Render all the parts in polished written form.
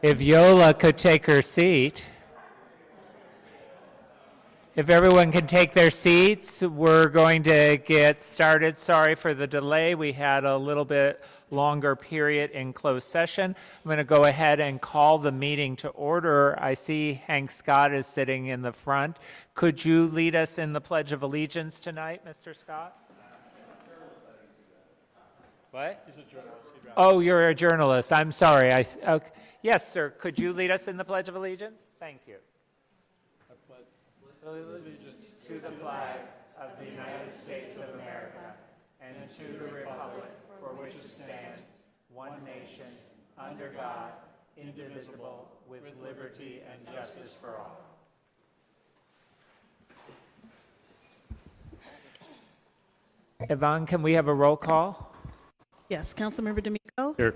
If Yola could take her seat. If everyone can take their seats, we're going to get started. Sorry for the delay. We had a little bit longer period in closed session. I'm going to go ahead and call the meeting to order. I see Hank Scott is sitting in the front. Could you lead us in the Pledge of Allegiance tonight, Mr. Scott? What? He's a journalist. Oh, you're a journalist. I'm sorry. Okay. Yes, sir. Could you lead us in the Pledge of Allegiance? Thank you. Allegiance to the flag of the United States of America and to the republic for which it stands, one nation, under God, indivisible, with liberty and justice for all. Yvonne, can we have a roll call? Yes, Councilmember D'Amico. Here.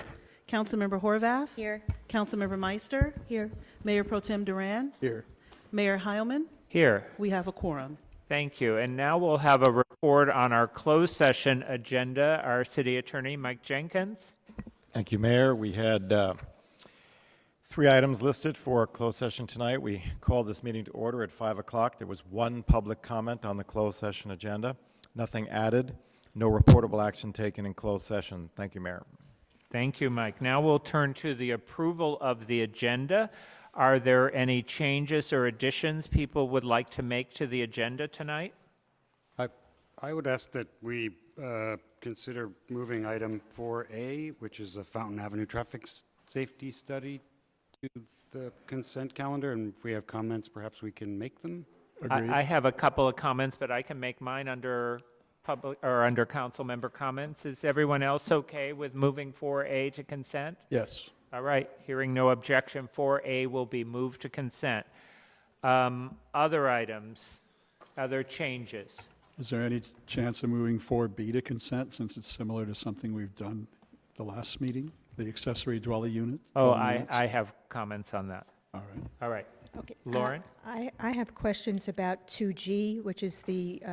Councilmember Horvath. Here. Councilmember Meister. Here. Mayor Pro Tem Duran. Here. Mayor Heilman. Here. We have a quorum. Thank you. And now we'll have a report on our closed session agenda. Our city attorney, Mike Jenkins. Thank you, Mayor. We had 3 items listed for closed session tonight. We called this meeting to order at 5 o'clock. There was 1 public comment on the closed session agenda. Nothing added. No reportable action taken in closed session. Thank you, Mayor. Thank you, Mike. Now we'll turn to the approval of the agenda. Are there any changes or additions people would like to make to the agenda tonight? I would ask that we consider moving item 4A, which is a Fountain Avenue traffic safety study, to the consent calendar, and if we have comments, perhaps we can make them. I have a couple of comments, but I can make mine under public or under council member comments. Is everyone else okay with moving 4A to consent? Yes. All right, hearing no objection, 4A will be moved to consent. Other items, other changes? Is there any chance of moving 4B to consent, since it's similar to something we've done the last meeting, the accessory dwelling unit? Oh, dwelling units? I have comments on that. All right. All right. Okay. Lauren? I have questions about 2G, which is the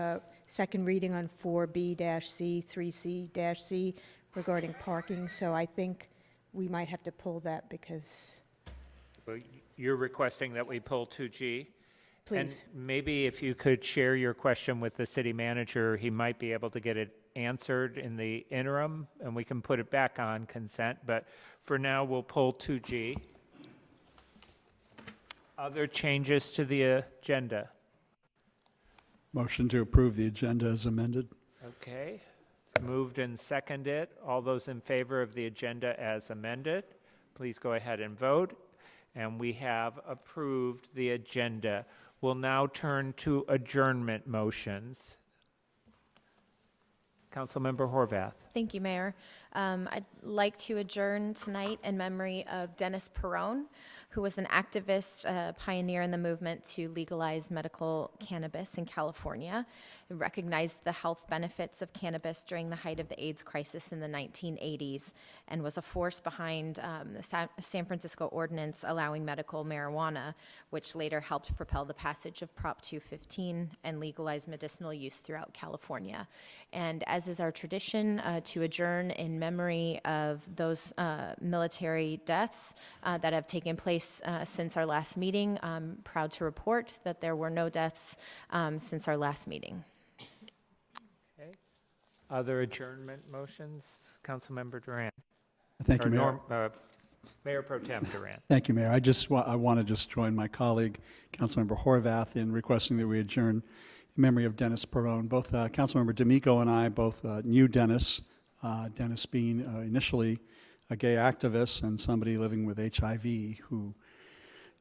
second reading on 4B-C, 3C-C regarding parking. So I think we might have to pull that because... Well, you're requesting that we pull 2G? Please. And maybe if you could share your question with the city manager, he might be able to get it answered in the interim, and we can put it back on consent. But for now, we'll pull 2G. Other changes to the agenda? Motion to approve the agenda as amended. Okay. It's moved and seconded. All those in favor of the agenda as amended, please go ahead and vote. And we have approved the agenda. We'll now turn to adjournment motions. Councilmember Horvath. Thank you, Mayor. I'd like to adjourn tonight in memory of Dennis Perrone, who was an activist, pioneer in the movement to legalize medical cannabis in California. He recognized the health benefits of cannabis during the height of the AIDS crisis in the 1980s and was a force behind the San Francisco ordinance allowing medical marijuana, which later helped propel the passage of Prop 215 and legalize medicinal use throughout California. And as is our tradition, to adjourn in memory of those military deaths that have taken place since our last meeting. I'm proud to report that there were no deaths since our last meeting. Okay. Other adjournment motions? Councilmember Duran. Thank you, Mayor. Mayor Pro Tem Duran. Thank you, Mayor. I want to just join my colleague, Councilmember Horvath, in requesting that we adjourn in memory of Dennis Perrone. Both Councilmember D'Amico and I both knew Dennis, Dennis being initially a gay activist and somebody living with HIV who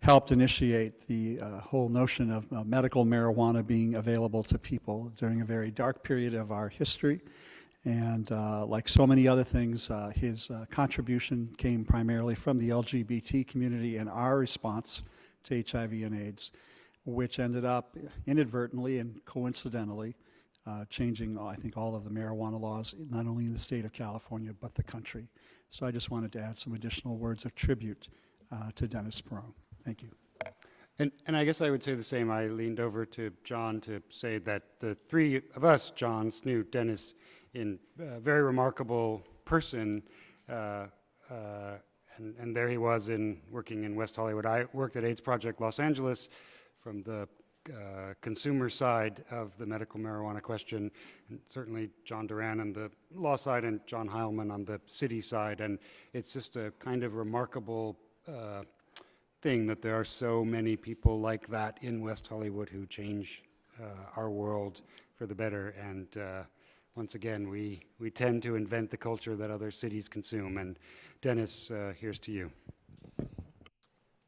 helped initiate the whole notion of medical marijuana being available to people during a very dark period of our history. And like so many other things, his contribution came primarily from the LGBT community and our response to HIV and AIDS, which ended up inadvertently and coincidentally changing, I think, all of the marijuana laws, not only in the state of California, but the country. So I just wanted to add some additional words of tribute to Dennis Perrone. Thank you. And I guess I would say the same. I leaned over to John to say that the 3 of us, Johns, knew Dennis in a very remarkable person, and and there he was working in West Hollywood. I worked at AIDS Project Los Angeles from the consumer side of the medical marijuana question, and certainly John Duran on the law side and John Heilman on the city side. And it's just a kind of remarkable thing that there are so many people like that in West Hollywood who change our world for the better. And once again, we tend to invent the culture that other cities consume. And Dennis, here's to you.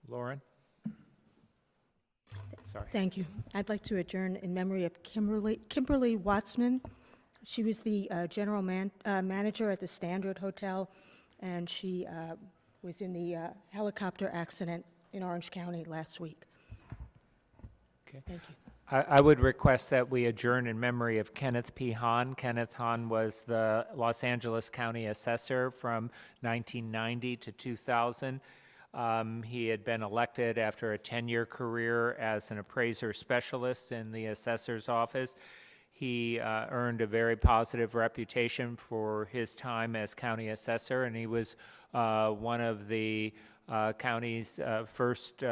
Lauren? Sorry. Thank you. I'd like to adjourn in memory of Kimberly Watsman. She was the general manager at the Standard Hotel, and she was in the helicopter accident in Orange County last week. Okay. Thank you. I would request that we adjourn in memory of Kenneth P. Hahn. Kenneth Hahn was the Los Angeles County Assessor from 1990 to 2000. He had been elected after a 10-year career as an appraiser specialist in the assessor's office. He earned a very positive reputation for his time as county assessor, and he was one of the county's first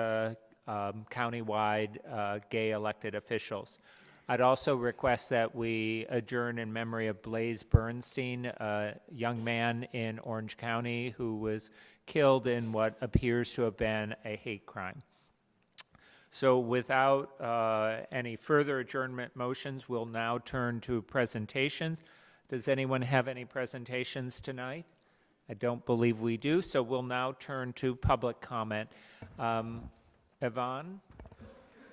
countywide gay elected officials. I'd also request that we adjourn in memory of Blaze Bernstein, a young man in Orange County who was killed in what appears to have been a hate crime. So without any further adjournment motions, we'll now turn to presentations. Does anyone have any presentations tonight? I don't believe we do, so we'll now turn to public comment. Yvonne,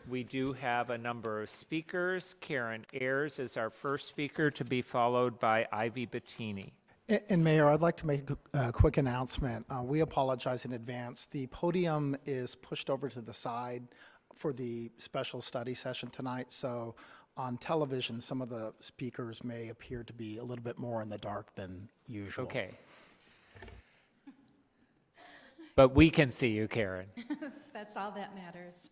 we do have a number of speakers. Karen Ayers is our first speaker, to be followed by Ivy Bettini. And Mayor, I'd like to make a quick announcement. We apologize in advance. The podium is pushed over to the side for the special study session tonight, so on television, some of the speakers may appear to be a little bit more in the dark than usual. Okay. But we can see you, Karen. That's all that matters.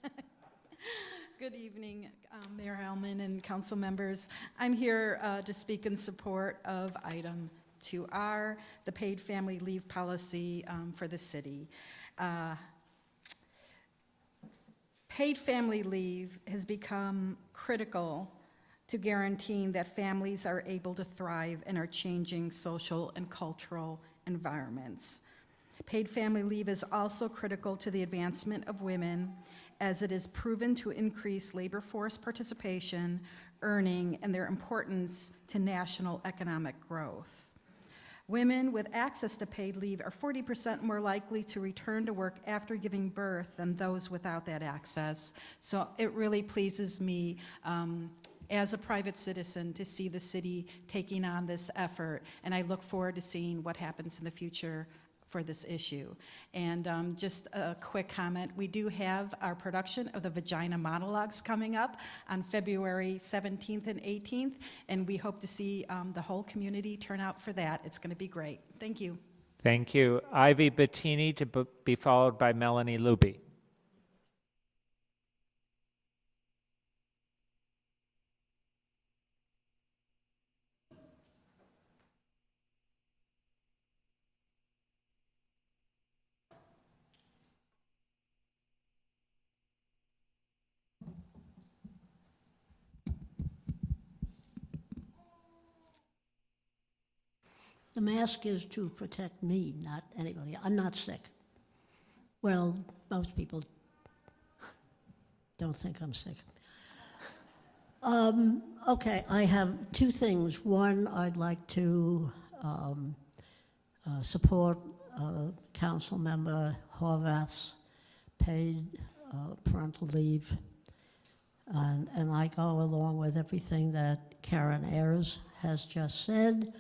Good evening, Mayor Heilman and council members. I'm here to speak in support of item 2R, the paid family leave policy for the city. Paid family leave has become critical to guaranteeing that families are able to thrive in our changing social and cultural environments. Paid family leave is also critical to the advancement of women, as it is proven to increase labor force participation, earning, and their importance to national economic growth. Women with access to paid leave are 40% more likely to return to work after giving birth than those without that access. So it really pleases me as a private citizen to see the city taking on this effort, and I look forward to seeing what happens in the future for this issue. And just a quick comment, we do have our production of the Vagina Monologues coming up on February 17th and 18th, and we hope to see the whole community turn out for that. It's going to be great. Thank you. Thank you. Ivy Bettini, to be followed by Melanie Luby. The mask is to protect me, not anybody. I'm not sick. Well, most people don't think I'm sick. Okay, I have two things. One, I'd like to support Council Member Horvath's paid parental leave. And I go along with everything that Karen Ayers has just said.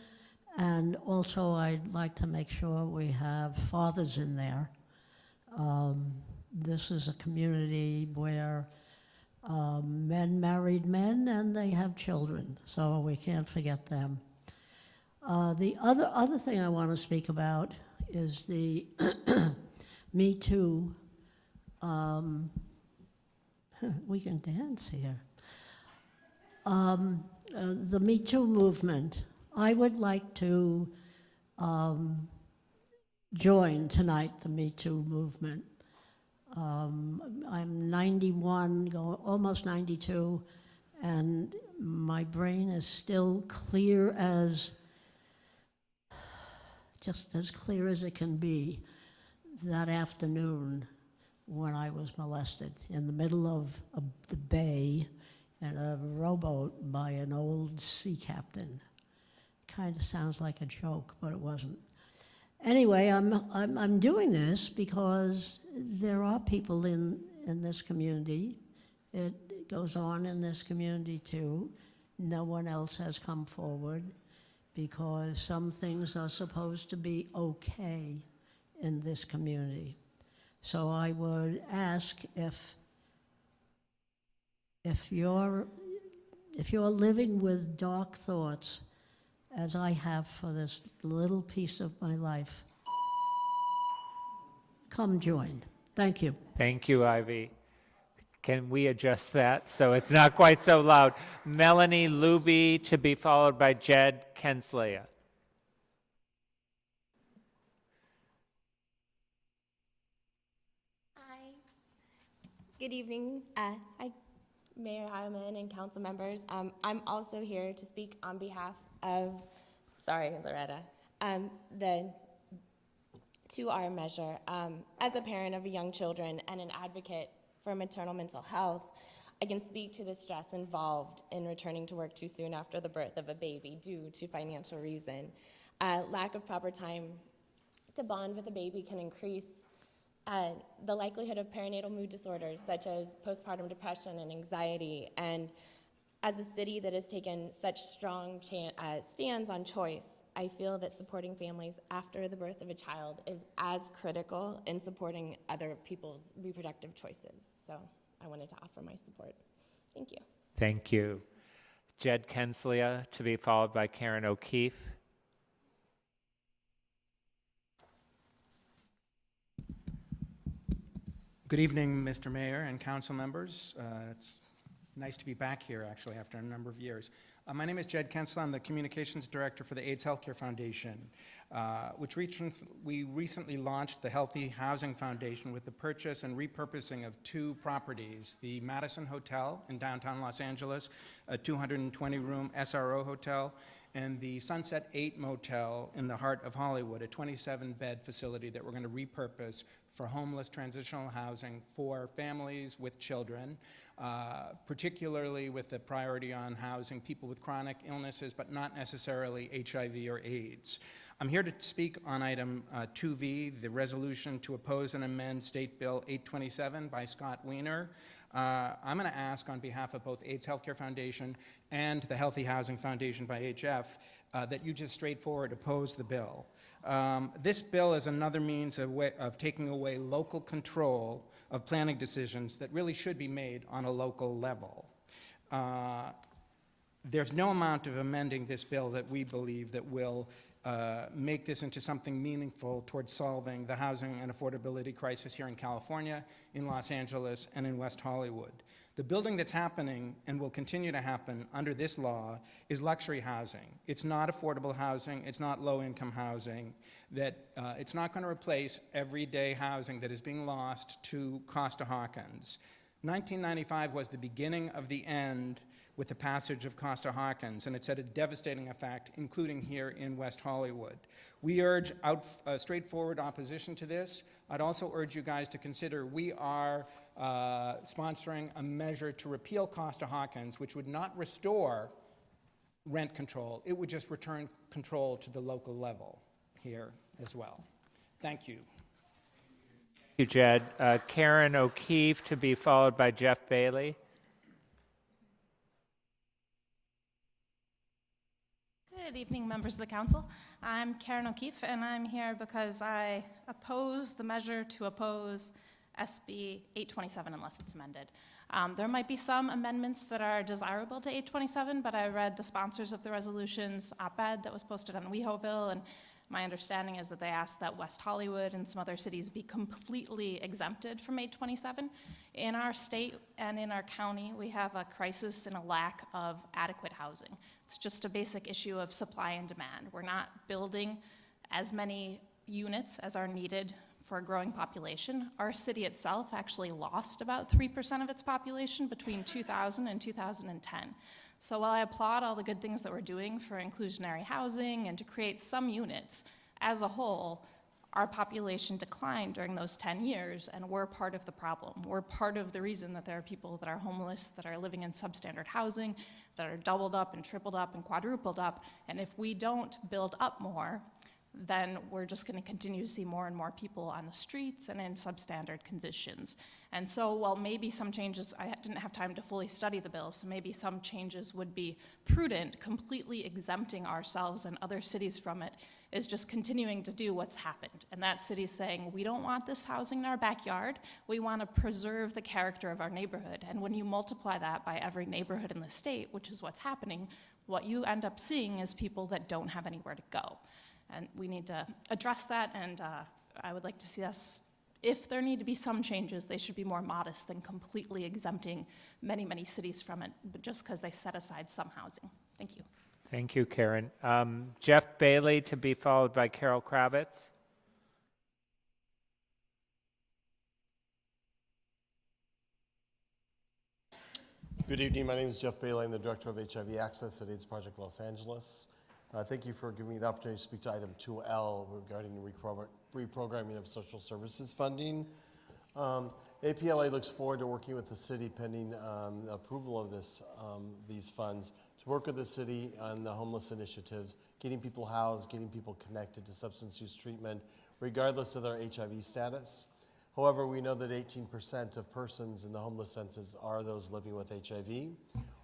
And also, I'd like to make sure we have fathers in there. This is a community where men married men and they have children, so we can't forget them. The other thing I want to speak about is the Me Too. We can dance here. The Me Too movement. I would like to join tonight the Me Too movement. I'm 91, almost 92, and my brain is still clear as, just as clear as it can be, that afternoon when I was molested in the middle of the bay in a rowboat by an old sea captain. Kind of sounds like a joke, but it wasn't. Anyway, I'm doing this because there are people in this community. It goes on in this community too. No one else has come forward because some things are supposed to be okay in this community. So I would ask if you're living with dark thoughts, as I have for this little piece of my life, come join. Thank you. Thank you, Ivy. Can we adjust that so it's not quite so loud? Melanie Luby, to be followed by Jed Kenslia. Hi. Good evening. Hi, Mayor Heilman and council members. I'm also here to speak on behalf of, sorry, Loretta, to our measure. As a parent of young children and an advocate for maternal mental health, I can speak to the stress involved in returning to work too soon after the birth of a baby due to financial reason. Lack of proper time to bond with a baby can increase the likelihood of perinatal mood disorders such as postpartum depression and anxiety. And as a city that has taken such strong stands on choice, I feel that supporting families after the birth of a child is as critical in supporting other people's reproductive choices. So I wanted to offer my support. Thank you. Thank you. Jed Kenslia, to be followed by Karen O'Keefe. Good evening, Mr. Mayor and council members. It's nice to be back here, actually, after a number of years. My name is Jed Kensler. I'm the Communications Director for the AIDS Healthcare Foundation, which we recently launched the Healthy Housing Foundation with the purchase and repurposing of 2 properties, the Madison Hotel in downtown Los Angeles, a 220-room SRO hotel, and the Sunset 8 Motel in the heart of Hollywood, a 27-bed facility that we're going to repurpose for homeless transitional housing for families with children, particularly with the priority on housing people with chronic illnesses, but not necessarily HIV or AIDS. I'm here to speak on item 2V, the resolution to oppose and amend State Bill 827 by Scott Wiener. I'm going to ask on behalf of both AIDS Healthcare Foundation and the Healthy Housing Foundation by HF that you just straightforward oppose the bill. This bill is another means of taking away local control of planning decisions that really should be made on a local level. There's no amount of amending this bill that we believe that will make this into something meaningful towards solving the housing and affordability crisis here in California, in Los Angeles, and in West Hollywood. The building that's happening and will continue to happen under this law is luxury housing. It's not affordable housing. It's not low-income housing. It's not going to replace everyday housing that is being lost to Costa-Hawkins. 1995 was the beginning of the end with the passage of Costa-Hawkins, and it's had a devastating effect, including here in West Hollywood. We urge straightforward opposition to this. I'd also urge you guys to consider we are sponsoring a measure to repeal Costa-Hawkins, which would not restore rent control. It would just return control to the local level here as well. Thank you. Thank you, Jed. Karen O'Keefe, to be followed by Jeff Bailey. Good evening, members of the council. I'm Karen O'Keefe, and I'm here because I oppose the measure to oppose SB 827 unless it's amended. There might be some amendments that are desirable to 827, but I read the sponsors of the resolution's op-ed that was posted on WehoTV, and my understanding is that they asked that West Hollywood and some other cities be completely exempted from 827. In our state and in our county, we have a crisis and a lack of adequate housing. It's just a basic issue of supply and demand. We're not building as many units as are needed for a growing population. Our city itself actually lost about 3% of its population between 2000 and 2010. So while I applaud all the good things that we're doing for inclusionary housing and to create some units, as a whole, our population declined during those 10 years, and we're part of the problem. We're part of the reason that there are people that are homeless, that are living in substandard housing, that are doubled up and tripled up and quadrupled up, and if we don't build up more, then we're just going to continue to see more and more people on the streets and in substandard conditions. And so while maybe some changes, I didn't have time to fully study the bill, so maybe some changes would be prudent, completely exempting ourselves and other cities from it is just continuing to do what's happened. And that city's saying, we don't want this housing in our backyard, we want to preserve the character of our neighborhood. And when you multiply that by every neighborhood in the state, which is what's happening, what you end up seeing is people that don't have anywhere to go. And we need to address that, and I would like to see us, if there need to be some changes, they should be more modest than completely exempting many, many cities from it, but just because they set aside some housing. Thank you. Thank you, Karen. Jeff Bailey to be followed by Carol Kravitz. Good evening. My name is Jeff Bailey. I'm the Director of HIV Access at AIDS Project Los Angeles. Thank you for giving me the opportunity to speak to item 2L regarding the reprogramming of social services funding. APLA looks forward to working with the city pending the approval of these funds to work with the city on the homeless initiatives, getting people housed, getting people connected to substance use treatment, regardless of their HIV status. However, we know that 18% of persons in the homeless census are those living with HIV.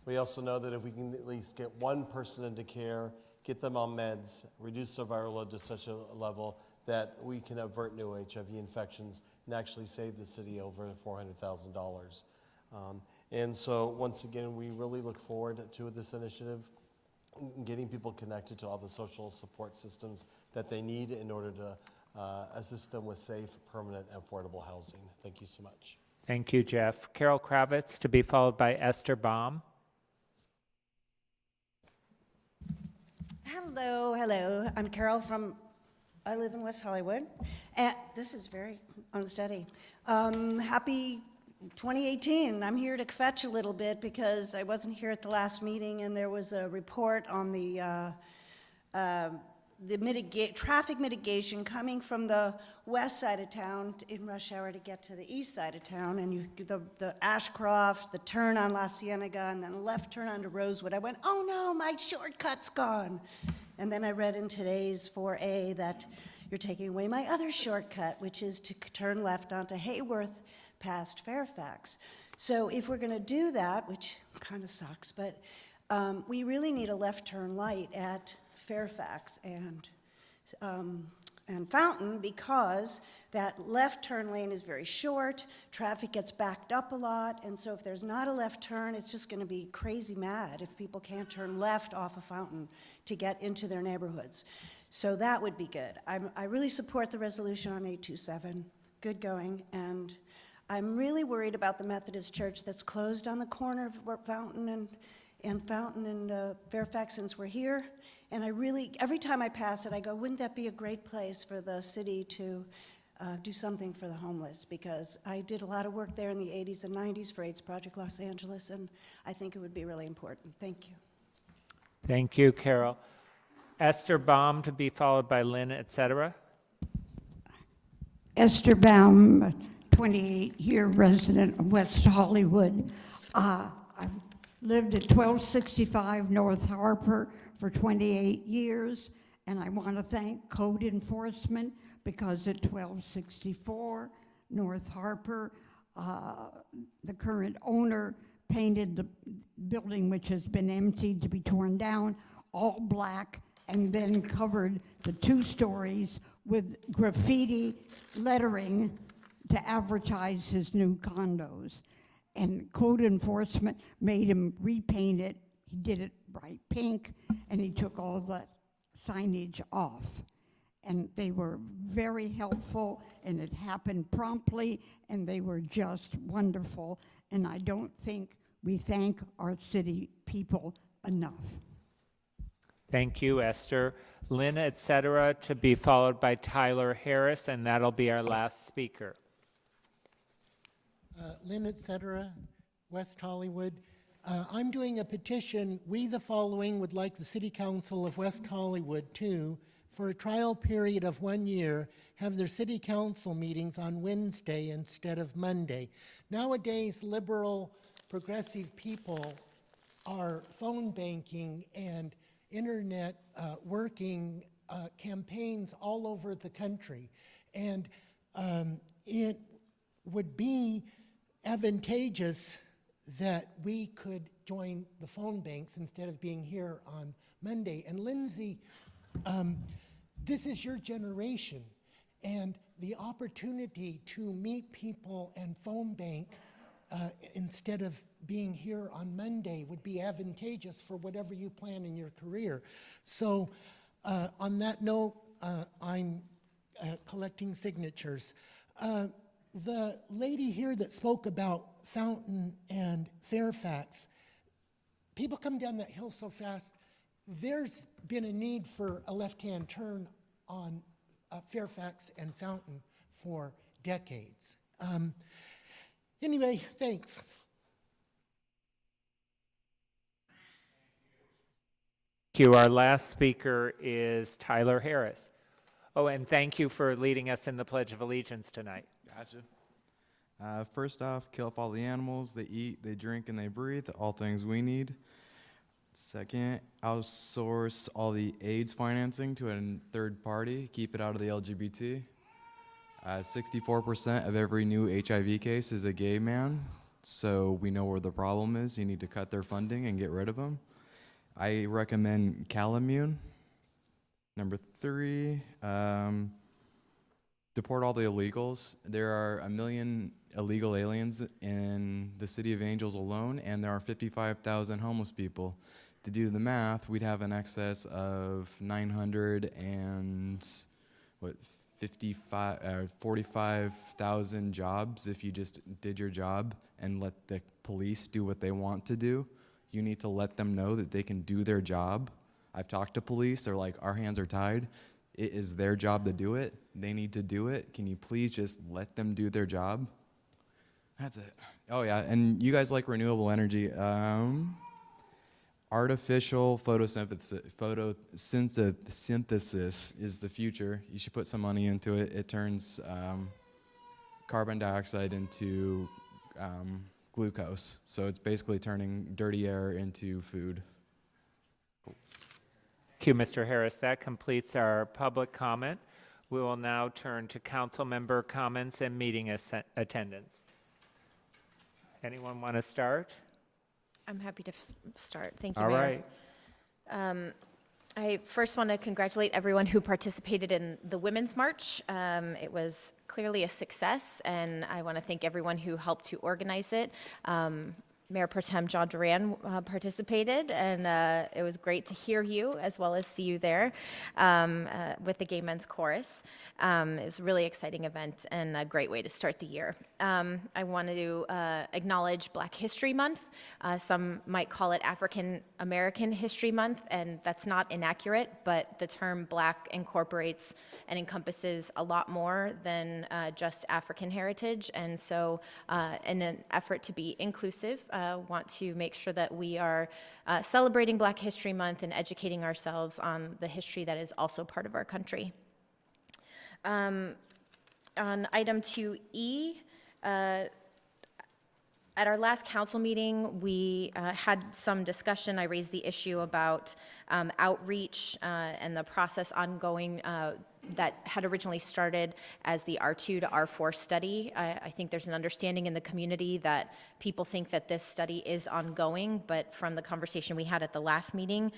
We also know that if we can at least get one person into care, get them on meds, reduce their viral load to such a level that we can avert new HIV infections and actually save the city over $400,000. And so once again, we really look forward to this initiative, getting people connected to all the social support systems that they need in order to assist them with safe, permanent, and affordable housing. Thank you so much. Thank you, Jeff. Carol Kravitz to be followed by Esther Baum. Hello. I'm Carol I live in West Hollywood. And this is very unsteady. Happy 2018. I'm here to fetch a little bit because I wasn't here at the last meeting and there was a report on the traffic mitigation coming from the west side of town in rush hour to get to the east side of town, and the Ashcroft, the turn on La Cienega, and then a left turn onto Rosewood. I went, oh no, my shortcut's gone. And then I read in today's 4A that you're taking away my other shortcut, which is to turn left onto Hayworth past Fairfax. So if we're gonna do that, which kind of sucks, but we really need a left turn light at Fairfax and Fountain, because that left turn lane is very short, traffic gets backed up a lot, and so if there's not a left turn, it's just going to be crazy mad if people can't turn left off of Fountain to get into their neighborhoods. So that would be good. I really support the resolution on 827, good going, and I'm really worried about the Methodist Church that's closed on the corner of Fountain and Fairfax since we're here. And every time I pass it, I go, wouldn't that be a great place for the city to do something for the homeless? Because I did a lot of work there in the 80s and 90s for AIDS Project Los Angeles, and I think it would be really important. Thank you. Thank you, Carol. Esther Baum to be followed by Lynn, et cetera. Esther Baum, 28-year resident of West Hollywood. I've lived at 1265 North Harper for 28 years, and I want to thank code enforcement because at 1264 North Harper, the current owner painted the building, which has been emptied to be torn down, all black, and then covered the 2 stories with graffiti lettering to advertise his new condos. And code enforcement made him repaint it. He did it bright pink, and he took all the signage off. And they were very helpful, and it happened promptly, and they were just wonderful. And I don't think we thank our city people enough. Thank you, Esther. Lynn, et cetera, to be followed by Tyler Harris, and that'll be our last speaker. Lynn, et cetera, West Hollywood. I'm doing a petition. We, the following, would like the City Council of West Hollywood to, for a trial period of 1 year, have their City Council meetings on Wednesday instead of Monday. Nowadays, liberal, progressive people are phone banking and internet working campaigns all over the country. And it would be advantageous that we could join the phone banks instead of being here on Monday. And Lindsay, this is your generation, and the opportunity to meet people and phone bank instead of being here on Monday would be advantageous for whatever you plan in your career. So on that note, I'm collecting signatures. The lady here that spoke about Fountain and Fairfax, people come down that hill so fast. There's been a need for a left-hand turn on Fairfax and Fountain for decades. Anyway, thanks. Thank you. Our last speaker is Tyler Harris. Oh, and thank you for leading us in the Pledge of Allegiance tonight. Gotcha. First off, kill off all the animals. They eat, they drink, and they breathe, all things we need. Second, outsource all the AIDS financing to a third party. Keep it out of the LGBT. 64% of every new HIV case is a gay man, so we know where the problem is. You need to cut their funding and get rid of them. I recommend Calamune. Number 3, deport all the illegals. There are 1 million illegal aliens in the city of Angels alone, and there are 55,000 homeless people. To do the math, we'd have an excess of 45,000 jobs if you just did your job and let the police do what they want to do. You need to let them know that they can do their job. I've talked to police, they're like, our hands are tied. It is their job to do it. They need to do it. Can you please just let them do their job? That's it. Oh yeah, and you guys like renewable energy. Artificial photosynthesis is the future. You should put some money into it. It turns carbon dioxide into glucose. So it's basically turning dirty air into food. Thank you, Mr. Harris. That completes our public comment. We will now turn to council member comments and meeting attendance. Anyone want to start? I'm happy to start. Thank you, All Mayor. right. I first want to congratulate everyone who participated in the Women's March. It was clearly a success, and I want to thank everyone who helped to organize it. Mayor Pro Tem John Duran participated, and it was great to hear you as well as see you there with the Gay Men's Chorus. It was a really exciting event and a great way to start the year. I wanted to acknowledge Black History Month. Some might call it African American History Month, and that's not inaccurate, but the term Black incorporates and encompasses a lot more than just African heritage. And so in an effort to be inclusive, want to make sure that we are celebrating Black History Month and educating ourselves on the history that is also part of our country. On item 2E, at our last council meeting, we had some discussion. I raised the issue about outreach and the process ongoing that had originally started as the R2 to R4 study. I think there's an understanding in the community that people think that this study is ongoing, but from the conversation we had at the last meeting,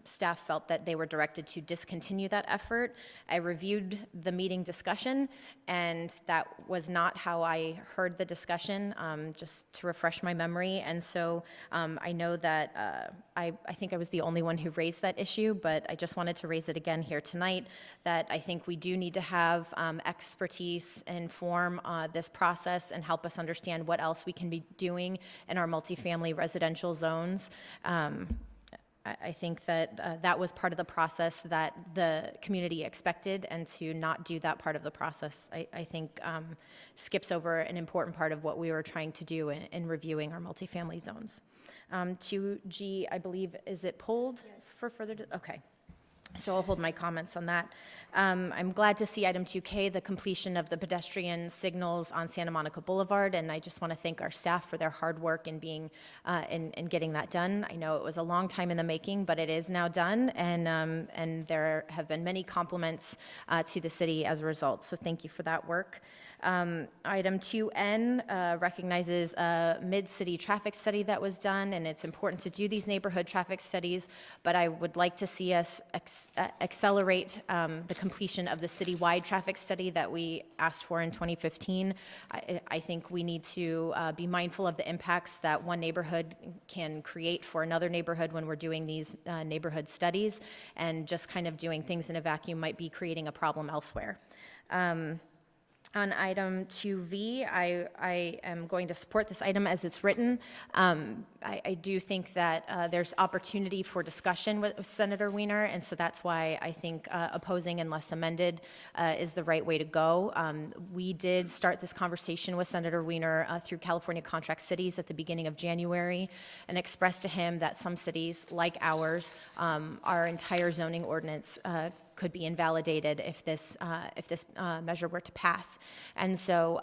staff felt that they were directed to discontinue that effort. I reviewed the meeting discussion, and that was not how I heard the discussion, just to refresh my memory. And so I know that I think I was the only one who raised that issue, but I just wanted to raise it again here tonight, that I think we do need to have expertise inform this process and help us understand what else we can be doing in our multifamily residential zones. I think that that was part of the process that the community expected, and to not do that part of the process, I think skips over an important part of what we were trying to do in reviewing our multifamily zones. 2G, I believe, is it pulled for further? Okay. So I'll hold my comments on that. I'm glad to see item 2K, the completion of the pedestrian signals on Santa Monica Boulevard, and I just want to thank our staff for their hard work in being in getting that done. I know it was a long time in the making, but it is now done, and there have been many compliments to the city as a result. So thank you for that work. Item 2N recognizes a mid-city traffic study that was done, and it's important to do these neighborhood traffic studies, but I would like to see us accelerate the completion of the citywide traffic study that we asked for in 2015. I think we need to be mindful of the impacts that one neighborhood can create for another neighborhood when we're doing these neighborhood studies, and just kind of doing things in a vacuum might be creating a problem elsewhere. On item 2V, I am going to support this item as it's written. I do think that there's opportunity for discussion with Senator Wiener, and so that's why I think opposing unless amended is the right way to go. We did start this conversation with Senator Wiener through California Contract Cities at the beginning of January, and expressed to him that some cities, like ours, our entire zoning ordinance could be invalidated if this measure were to pass. And so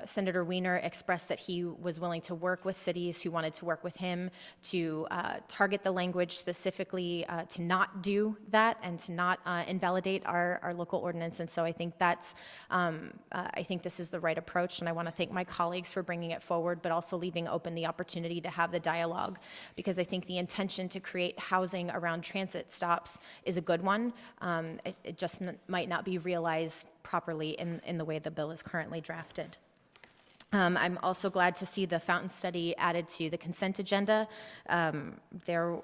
Senator Wiener expressed that he was willing to work with cities who wanted to work with him to target the language specifically to not do that and to not invalidate our local ordinance. And so I think that's, I think this is the right approach, and I want to thank my colleagues for bringing it forward, but also leaving open the opportunity to have the dialogue, because I think the intention to create housing around transit stops is a good one. It just might not be realized properly in the way the bill is currently drafted. I'm also glad to see the fountain study added to the consent agenda. There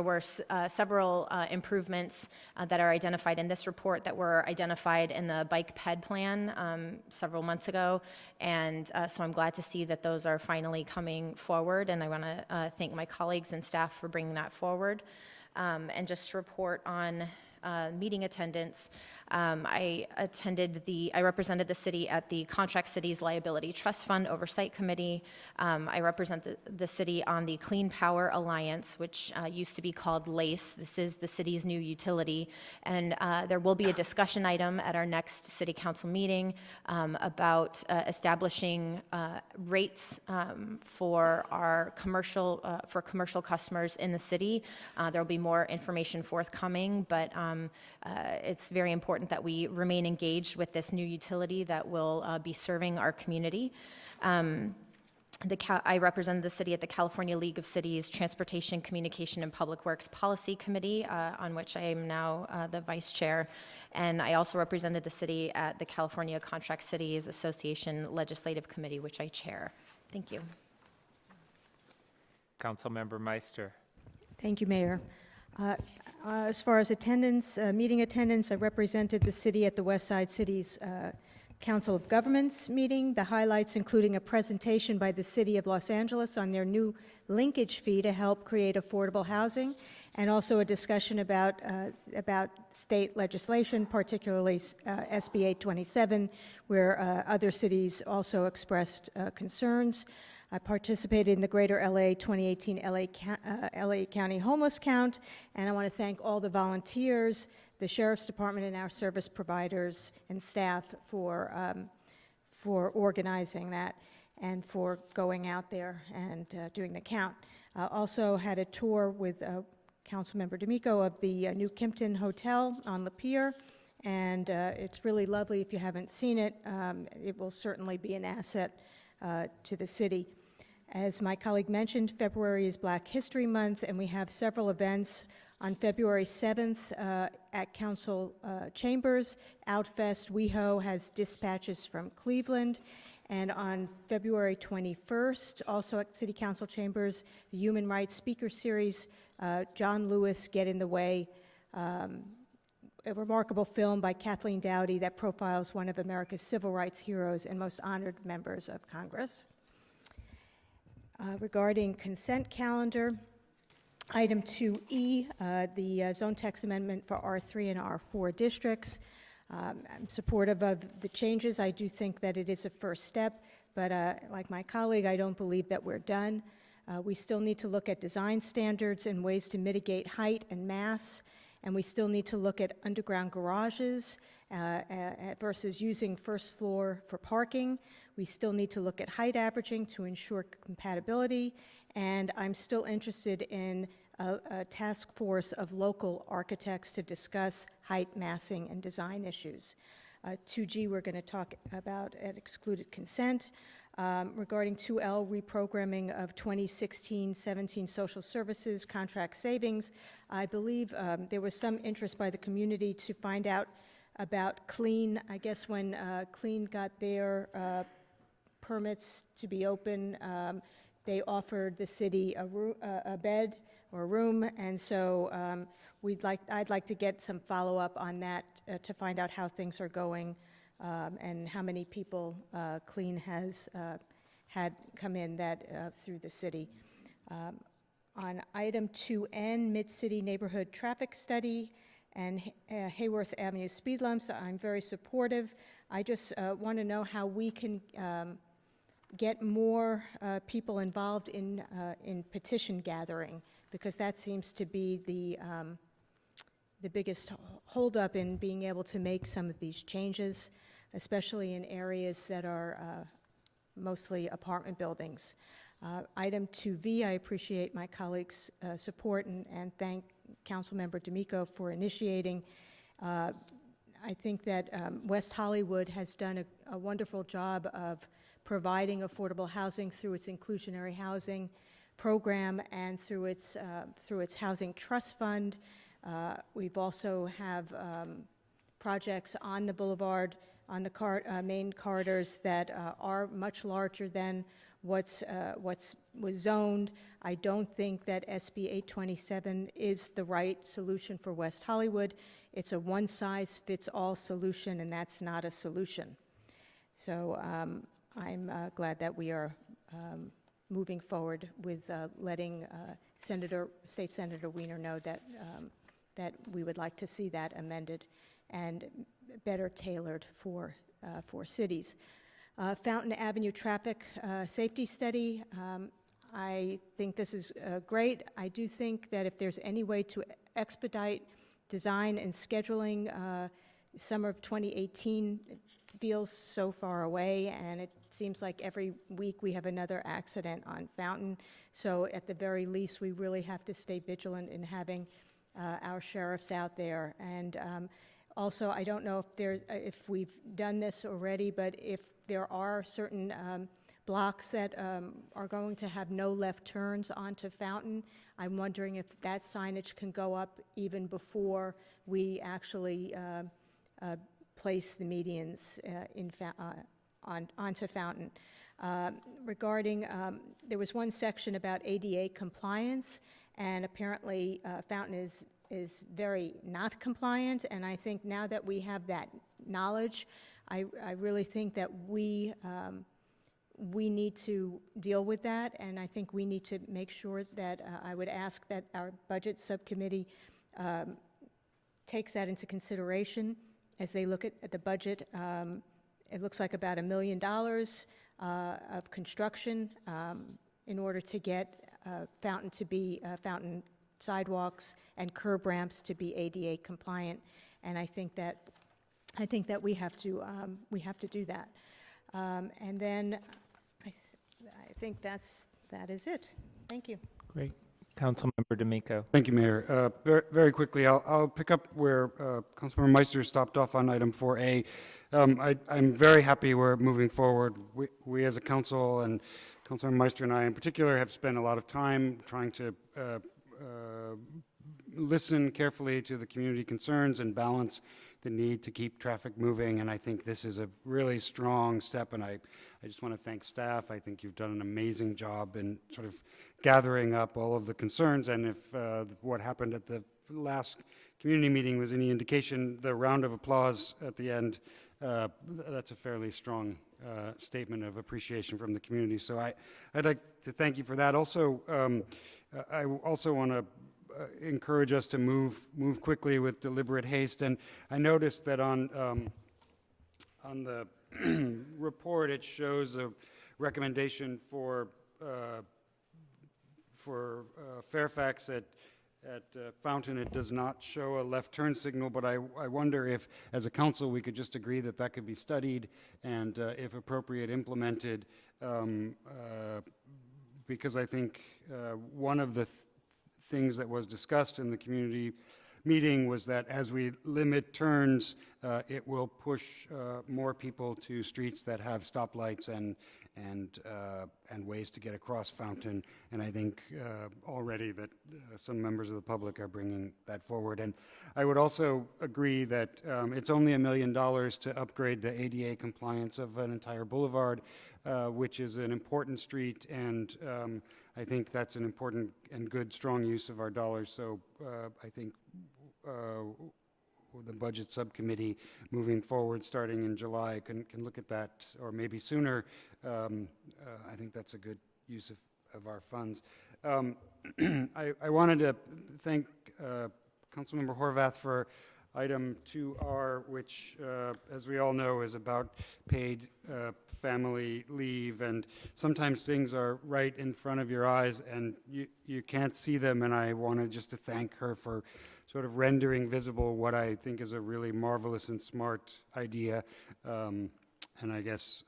were several improvements that are identified in this report that were identified in the bike ped plan several months ago, and so I'm glad to see that those are finally coming forward, and I want to thank my colleagues and staff for bringing that forward. And just to report on meeting attendance, I represented the city at the Contract Cities Liability Trust Fund Oversight Committee. I represent the city on the Clean Power Alliance, which used to be called LACE. This is the city's new utility, and there will be a discussion item at our next city council meeting about establishing rates for our commercial customers in the city. There will be more information forthcoming, but it's very important that we remain engaged with this new utility that will be serving our community. I represented the city at the California League of Cities Transportation, Communication, and Public Works Policy Committee, on which I am now the vice chair. And I also represented the city at the California Contract Cities Association Legislative Committee, which I chair. Thank you. Councilmember Meister. Thank you, Mayor. As far as attendance, meeting attendance, I represented the city at the West Side Cities Council of Governments meeting. The highlights including a presentation by the City of Los Angeles on their new linkage fee to help create affordable housing, and also a discussion about state legislation, particularly SB 827, where other cities also expressed concerns. I participated in the Greater LA 2018 LA County Homeless Count, and I want to thank all the volunteers, the Sheriff's Department, and our service providers and staff for organizing that and for going out there and doing the count. Also had a tour with Councilmember D'Amico of the New Kimpton Hotel on the pier, and it's really lovely. If you haven't seen it, it will certainly be an asset to the city. As my colleague mentioned, February is Black History Month, and we have several events. On February 7th at Council Chambers, Outfest WeHo has dispatches from Cleveland. And on February 21st, also at City Council Chambers, the Human Rights Speaker Series, John Lewis, Get in the Way, a remarkable film by Kathleen Dowdy that profiles one of America's civil rights heroes and most honored members of Congress. Regarding consent calendar, Item 2E, the zone text amendment for R3 and R4 districts. I'm supportive of the changes. I do think that it is a first step, but like my colleague, I don't believe that we're done. We still need to look at design standards and ways to mitigate height and mass, and we still need to look at underground garages versus using first floor for parking. We still need to look at height averaging to ensure compatibility, and I'm still interested in a task force of local architects to discuss height, massing, and design issues. 2G, we're going to talk about at excluded consent. Regarding 2L, reprogramming of 2016-17 social services contract savings, I believe there was some interest by the community to find out about CLEAN. I guess when CLEAN got their permits to be open, they offered the city a bed or a room, and so I'd like to get some follow-up on that to find out how things are going and how many people CLEAN has had come in that through the city. On item 2N, Mid-City Neighborhood Traffic Study and Hayworth Avenue speed limits, I'm very supportive. I just want to know how we can get more people involved in petition gathering, because that seems to be the biggest holdup in being able to make some of these changes, especially in areas that are mostly apartment buildings. Item 2V, I appreciate my colleagues' support and thank Councilmember D'Amico for initiating. I think that West Hollywood has done a wonderful job of providing affordable housing through its inclusionary housing program and through its housing trust fund. We've also have projects on the boulevard, on the main corridors that are much larger than was zoned. I don't think that SB 827 is the right solution for West Hollywood. It's a one-size-fits-all solution, and that's not a solution. So I'm glad that we are moving forward with letting State Senator Wiener know that that we would like to see that amended and better tailored for cities. Fountain Avenue traffic safety study. I think this is great. I do think that if there's any way to expedite design and scheduling, summer of 2018 feels so far away, and it seems like every week we have another accident on Fountain. So at the very least, we really have to stay vigilant in having our sheriffs out there. And also, I don't know if we've done this already, but if there are certain blocks that are going to have no left turns onto Fountain, I'm wondering if that signage can go up even before we actually place the medians onto Fountain. Regarding, there was one section about ADA compliance, and apparently Fountain is very not compliant, and I think now that we have that knowledge, I really think that we need to deal with that, and I think we need to make sure that I would ask that our budget subcommittee takes that into consideration as they look at the budget. It looks like about $1 million of construction in order to get Fountain to be Fountain sidewalks and curb ramps to be ADA compliant, and I think that we have to do that. And then I think that is it. Thank you. Great. Councilmember D'Amico. Thank you, Mayor. Very quickly, I'll pick up where Councilmember Meister stopped off on item 4A. I'm very happy we're moving forward. We as a council, and Councilmember Meister and I in particular, have spent a lot of time trying to listen carefully to the community concerns and balance the need to keep traffic moving, and I think this is a really strong step, and I just want to thank staff. I think you've done an amazing job in sort of gathering up all of the concerns, and if what happened at the last community meeting was any indication, the round of applause at the end, that's a fairly strong statement of appreciation from the community. So I'd like to thank you for that. Also, I also want to encourage us to move quickly with deliberate haste. And I noticed that on the report, it shows a recommendation for Fairfax at Fountain. It does not show a left turn signal, but I wonder if, as a council, we could just agree that that could be studied and, if appropriate, implemented, because I think one of the things that was discussed in the community meeting was that as we limit turns, it will push more people to streets that have stoplights and ways to get across Fountain. And I think already that some members of the public are bringing that forward. And I would also agree that it's only $1 million to upgrade the ADA compliance of an entire boulevard, which is an important street, and I think that's an important and good, strong use of our dollars. So I think the budget subcommittee moving forward starting in July can look at that, or maybe sooner. I think that's a good use of our funds. I wanted to thank Councilmember Horvath for item 2R, which, as we all know, is about paid family leave, and sometimes things are right in front of your eyes and you can't see them, and I wanted just to thank her for sort of rendering visible what I think is a really marvelous and smart idea, and I guess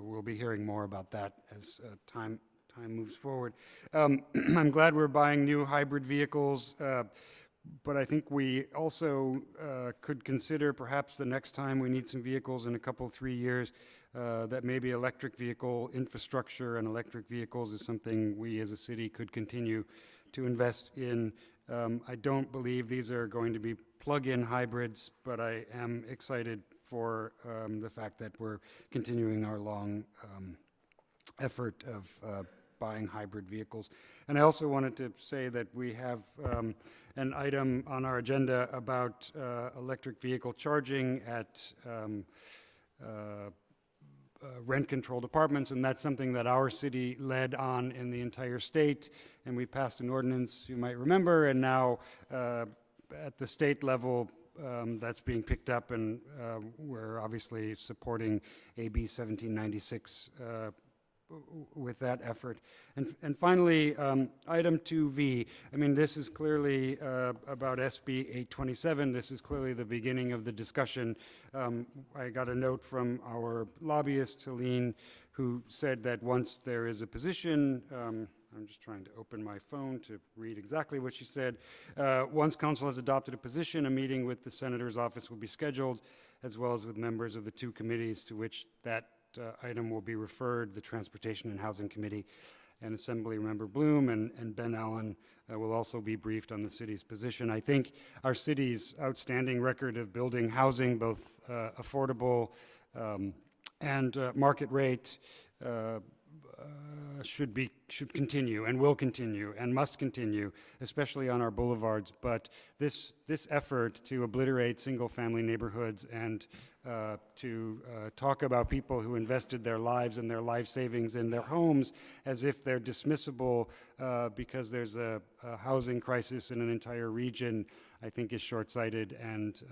we'll be hearing more about that as time moves forward. I'm glad we're buying new hybrid vehicles, but I think we also could consider perhaps the next time we need some vehicles in a couple, 3 years, that maybe electric vehicle infrastructure and electric vehicles is something we as a city could continue to invest in. I don't believe these are going to be plug-in hybrids, but I am excited for the fact that we're continuing our long effort of buying hybrid vehicles. And I also wanted to say that we have an item on our agenda about electric vehicle charging at rent-controlled apartments, and that's something that our city led on in the entire state, and we passed an ordinance, you might remember, and now at the state level, that's being picked up, and we're obviously supporting AB 1796 with that effort. And finally, item 2V, I mean, this is clearly about SB 827. This is clearly the beginning of the discussion. I got a note from our lobbyist, Helene, who said that once there is a position, I'm just trying to open my phone to read exactly what she said. Once council has adopted a position, a meeting with the senator's office will be scheduled, as well as with members of the two committees to which that item will be referred, the Transportation and Housing Committee, and Assembly Member Bloom and Ben Allen will also be briefed on the city's position. I think our city's outstanding record of building housing, both affordable and market rate, should continue and will continue and must continue, especially on our boulevards. But this effort to obliterate single-family neighborhoods and to talk about people who invested their lives and their life savings in their homes as if they're dismissible because there's a housing crisis in an entire region, I think is short-sighted and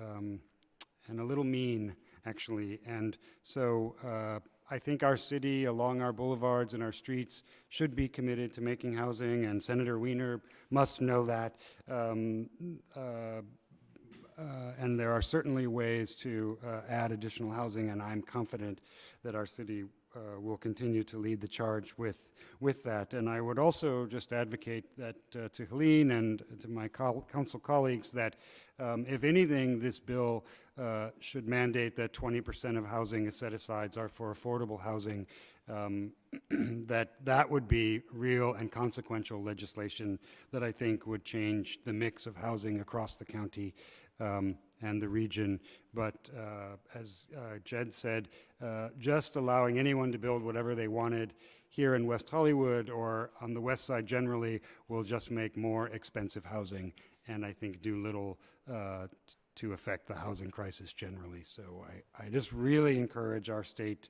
a little mean, actually. And so I think our city, along our boulevards and our streets, should be committed to making housing, and Senator Wiener must know that. And there are certainly ways to add additional housing, and I'm confident that our city will continue to lead the charge with that. And I would also just advocate that to Helene and to my council colleagues that if anything, this bill should mandate that 20% of housing set-asides are for affordable housing, that would be real and consequential legislation that I think would change the mix of housing across the county and the region. But as Jed said, just allowing anyone to build whatever they wanted here in West Hollywood or on the west side generally will just make more expensive housing, and I think do little to affect the housing crisis generally. So I just really encourage our state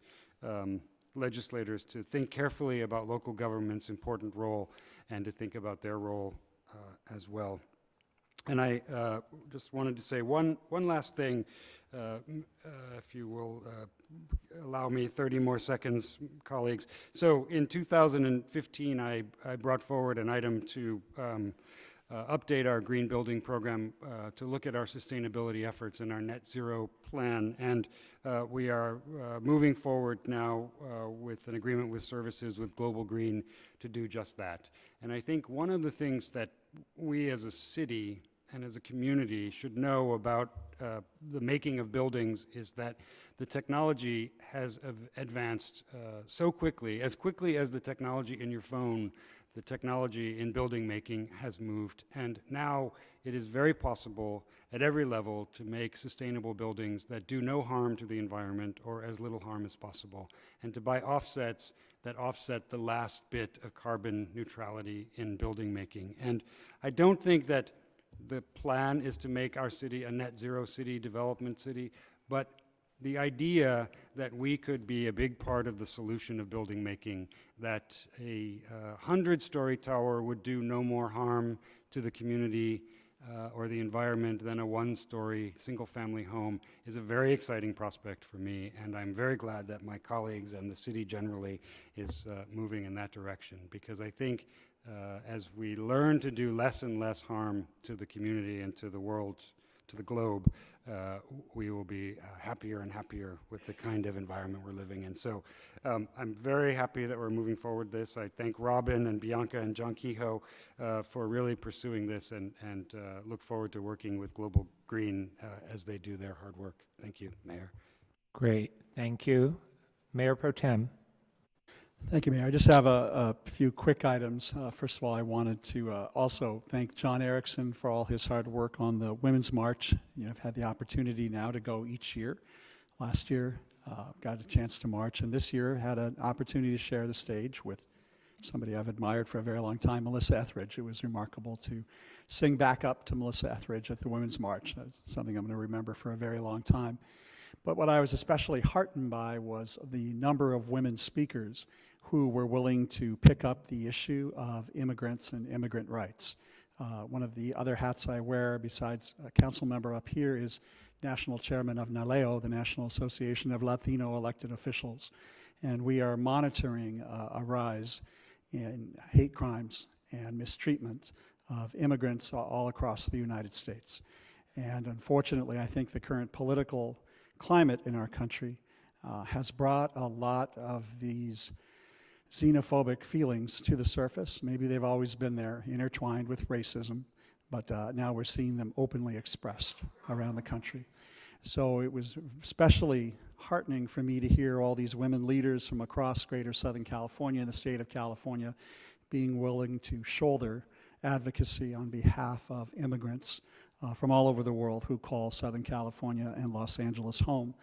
legislators to think carefully about local government's important role and to think about their role as well. And I just wanted to say one last thing, if you will allow me 30 more seconds, colleagues. So in 2015, I brought forward an item to update our green building program to look at our sustainability efforts and our net zero plan. And we are moving forward now with an agreement with services with Global Green to do just that. And I think one of the things that we as a city and as a community should know about the making of buildings is that the technology has advanced so quickly as the technology in your phone, the technology in building making has moved. And now it is very possible at every level to make sustainable buildings that do no harm to the environment or as little harm as possible, and to buy offsets that offset the last bit of carbon neutrality in building making. And I don't think that the plan is to make our city a net zero city, development city, but the idea that we could be a big part of the solution of building making, that a 100-story tower would do no more harm to the community or the environment than a one-story single-family home is a very exciting prospect for me, and I'm very glad that my colleagues and the city generally is moving in that direction, because I think as we learn to do less and less harm to the community and to the world, to the globe, we will be happier and happier with the kind of environment we're living in. So I'm very happy that we're moving forward this. I thank Robin and Bianca and John Kehoe for really pursuing this, and look forward to working with Global Green as they do their hard work. Thank you, Mayor. Great, thank you. Mayor Pro Tem. Thank you, Mayor. I just have a few quick items. First of all, I wanted to also thank John Erickson for all his hard work on the Women's March. I've had the opportunity now to go each year. Last year, got a chance to march, and this year had an opportunity to share the stage with somebody I've admired for a very long time, Melissa Etheridge. It was remarkable to sing back up to Melissa Etheridge at the Women's March. That's something I'm going to remember for a very long time. But what I was especially heartened by was the number of women speakers who were willing to pick up the issue of immigrants and immigrant rights. One of the other hats I wear, besides a council member up here, is national chairman of NALEO, the National Association of Latino Elected Officials. And we are monitoring a rise in hate crimes and mistreatment of immigrants all across the United States. And unfortunately, I think the current political climate in our country has brought a lot of these xenophobic feelings to the surface. Maybe they've always been there, intertwined with racism, but now we're seeing them openly expressed around the country. So it was especially heartening for me to hear all these women leaders from across greater Southern California and the state of California being willing to shoulder advocacy on behalf of immigrants from all over the world who call Southern California and Los Angeles home.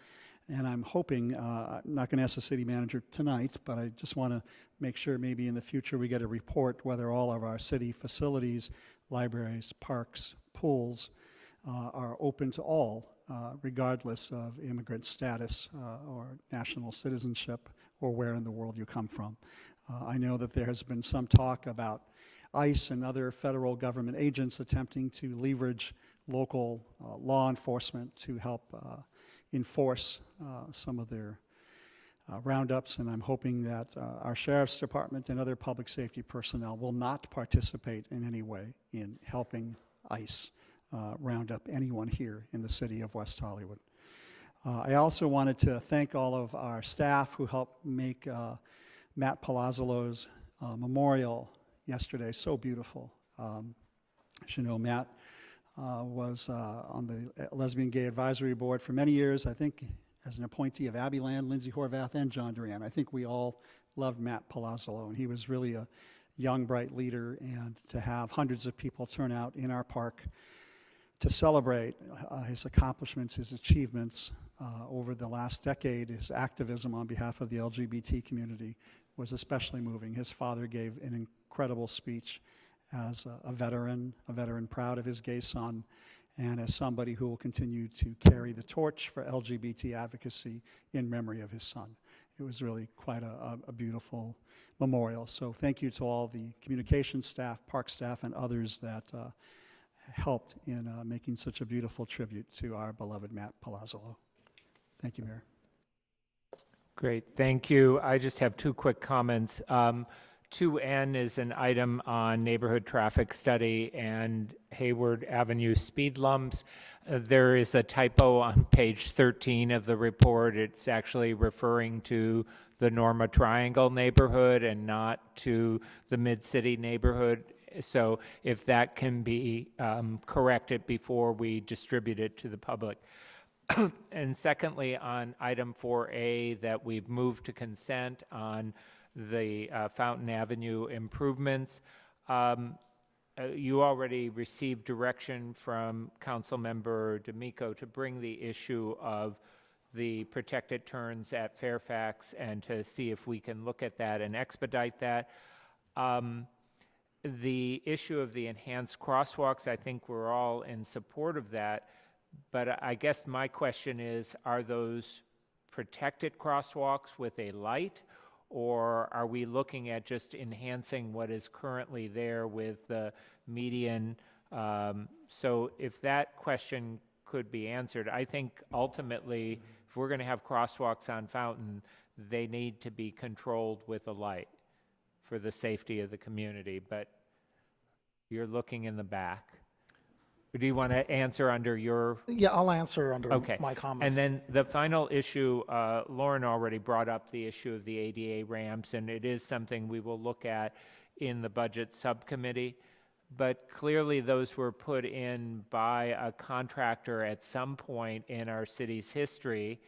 And I'm hoping, I'm not going to ask the city manager tonight, but I just want to make sure maybe in the future we get a report whether all of our city facilities, libraries, parks, pools are open to all, regardless of immigrant status or national citizenship or where in the world you come from. I know that there has been some talk about ICE and other federal government agents attempting to leverage local law enforcement to help enforce some of their roundups, and I'm hoping that our Sheriff's Department and other public safety personnel will not participate in any way in helping ICE round up anyone here in the city of West Hollywood. I also wanted to thank all of our staff who helped make Matt Palazzolo's memorial yesterday so beautiful. As you know, Matt was on the Lesbian Gay Advisory Board for many years, I think as an appointee of Abby Land, Lindsay Horvath, and John Duran. I think we all loved Matt Palazzolo, and he was really a young, bright leader, and to have hundreds of people turn out in our park to celebrate his accomplishments, his achievements over the last decade, his activism on behalf of the LGBT community was especially moving. His father gave an incredible speech as a veteran proud of his gay son, and as somebody who will continue to carry the torch for LGBT advocacy in memory of his son. it was really quite a beautiful memorial. So thank you to all the communications staff, park staff, and others that helped in making such a beautiful tribute to our beloved Matt Palazzolo. Thank you, Mayor. Great, thank you. I just have two quick comments. 2N is an item on neighborhood traffic study and Hayward Avenue speed lumps. There is a typo on page 13 of the report. It's actually referring to the Norma Triangle neighborhood and not to the Mid-City neighborhood. So if that can be corrected before we distribute it to the public. And secondly, on item 4A that we've moved to consent on the Fountain Avenue improvements, you already received direction from Councilmember D'Amico to bring the issue of the protected turns at Fairfax and to see if we can look at that and expedite that. The issue of the enhanced crosswalks, I think we're all in support of that, but I guess my question is, are those protected crosswalks with a light, or are we looking at just enhancing what is currently there with the median? So if that question could be answered, I think ultimately, if we're going to have crosswalks on Fountain, they need to be controlled with a light for the safety of the community, but you're looking in the back. Do you want to answer under your? Yeah, I'll answer under Okay. my comments. And then the final issue, Lauren already brought up the issue of the ADA ramps, and it is something we will look at in the budget subcommittee. But clearly those were put in by a contractor at some point in our city's history.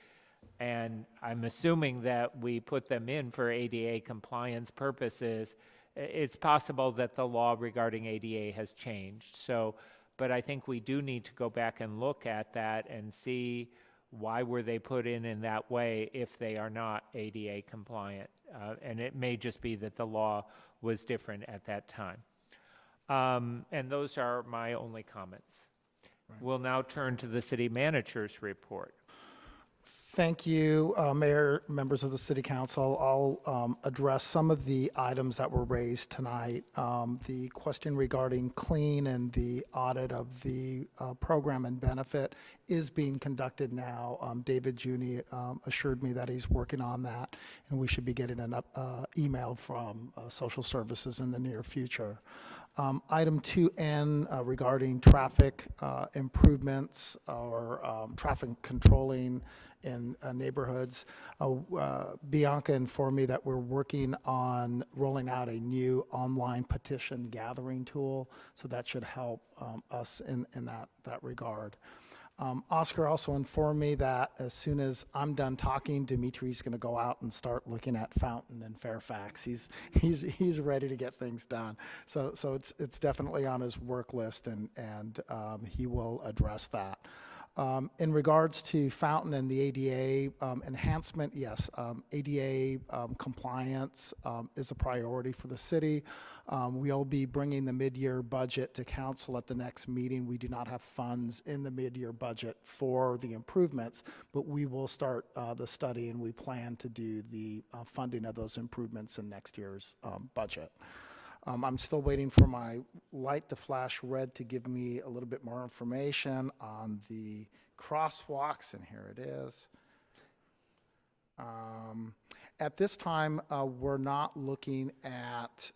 And I'm assuming that we put them in for ADA compliance purposes. It's possible that the law regarding ADA has changed. So, but I think we do need to go back and look at that and see why were they put in that way if they are not ADA compliant. And it may just be that the law was different at that time. And those are my only comments. Right. We'll now turn to the city manager's report. Thank you, Mayor, members of the City Council. I'll address some of the items that were raised tonight. The question regarding clean and the audit of the program and benefit is being conducted now. David Juni assured me that he's working on that, and we should be getting an email from Social Services in the near future. Item 2N regarding traffic improvements or traffic controlling in neighborhoods. Bianca informed me that we're working on rolling out a new online petition gathering tool, so that should help us in that regard. Oscar also informed me that as soon as I'm done talking, Dimitri's going to go out and start looking at Fountain and Fairfax. He's ready to get things done. So it's definitely on his work list, and he will address that. In regards to Fountain and the ADA enhancement, yes, ADA compliance is a priority for the city. We'll be bringing the mid-year budget to council at the next meeting. We do not have funds in the mid-year budget for the improvements, but we will start the study, and we plan to do the funding of those improvements in next year's budget. I'm still waiting for my light to flash red to give me a little bit more information on the crosswalks, and here it is. At this time, we're not looking at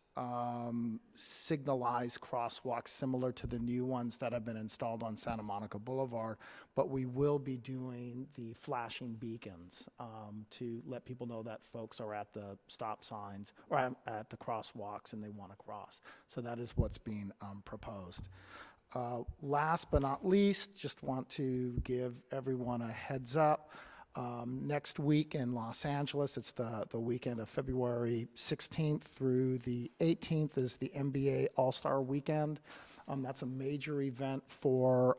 signalized crosswalks similar to the new ones that have been installed on Santa Monica Boulevard, but we will be doing the flashing beacons to let people know that folks are at the stop signs or at the crosswalks and they want to cross. So that is what's being proposed. Last but not least, just want to give everyone a heads up. Next week in Los Angeles, it's the weekend of February 16th through the 18th is the NBA All-Star Weekend. That's a major event for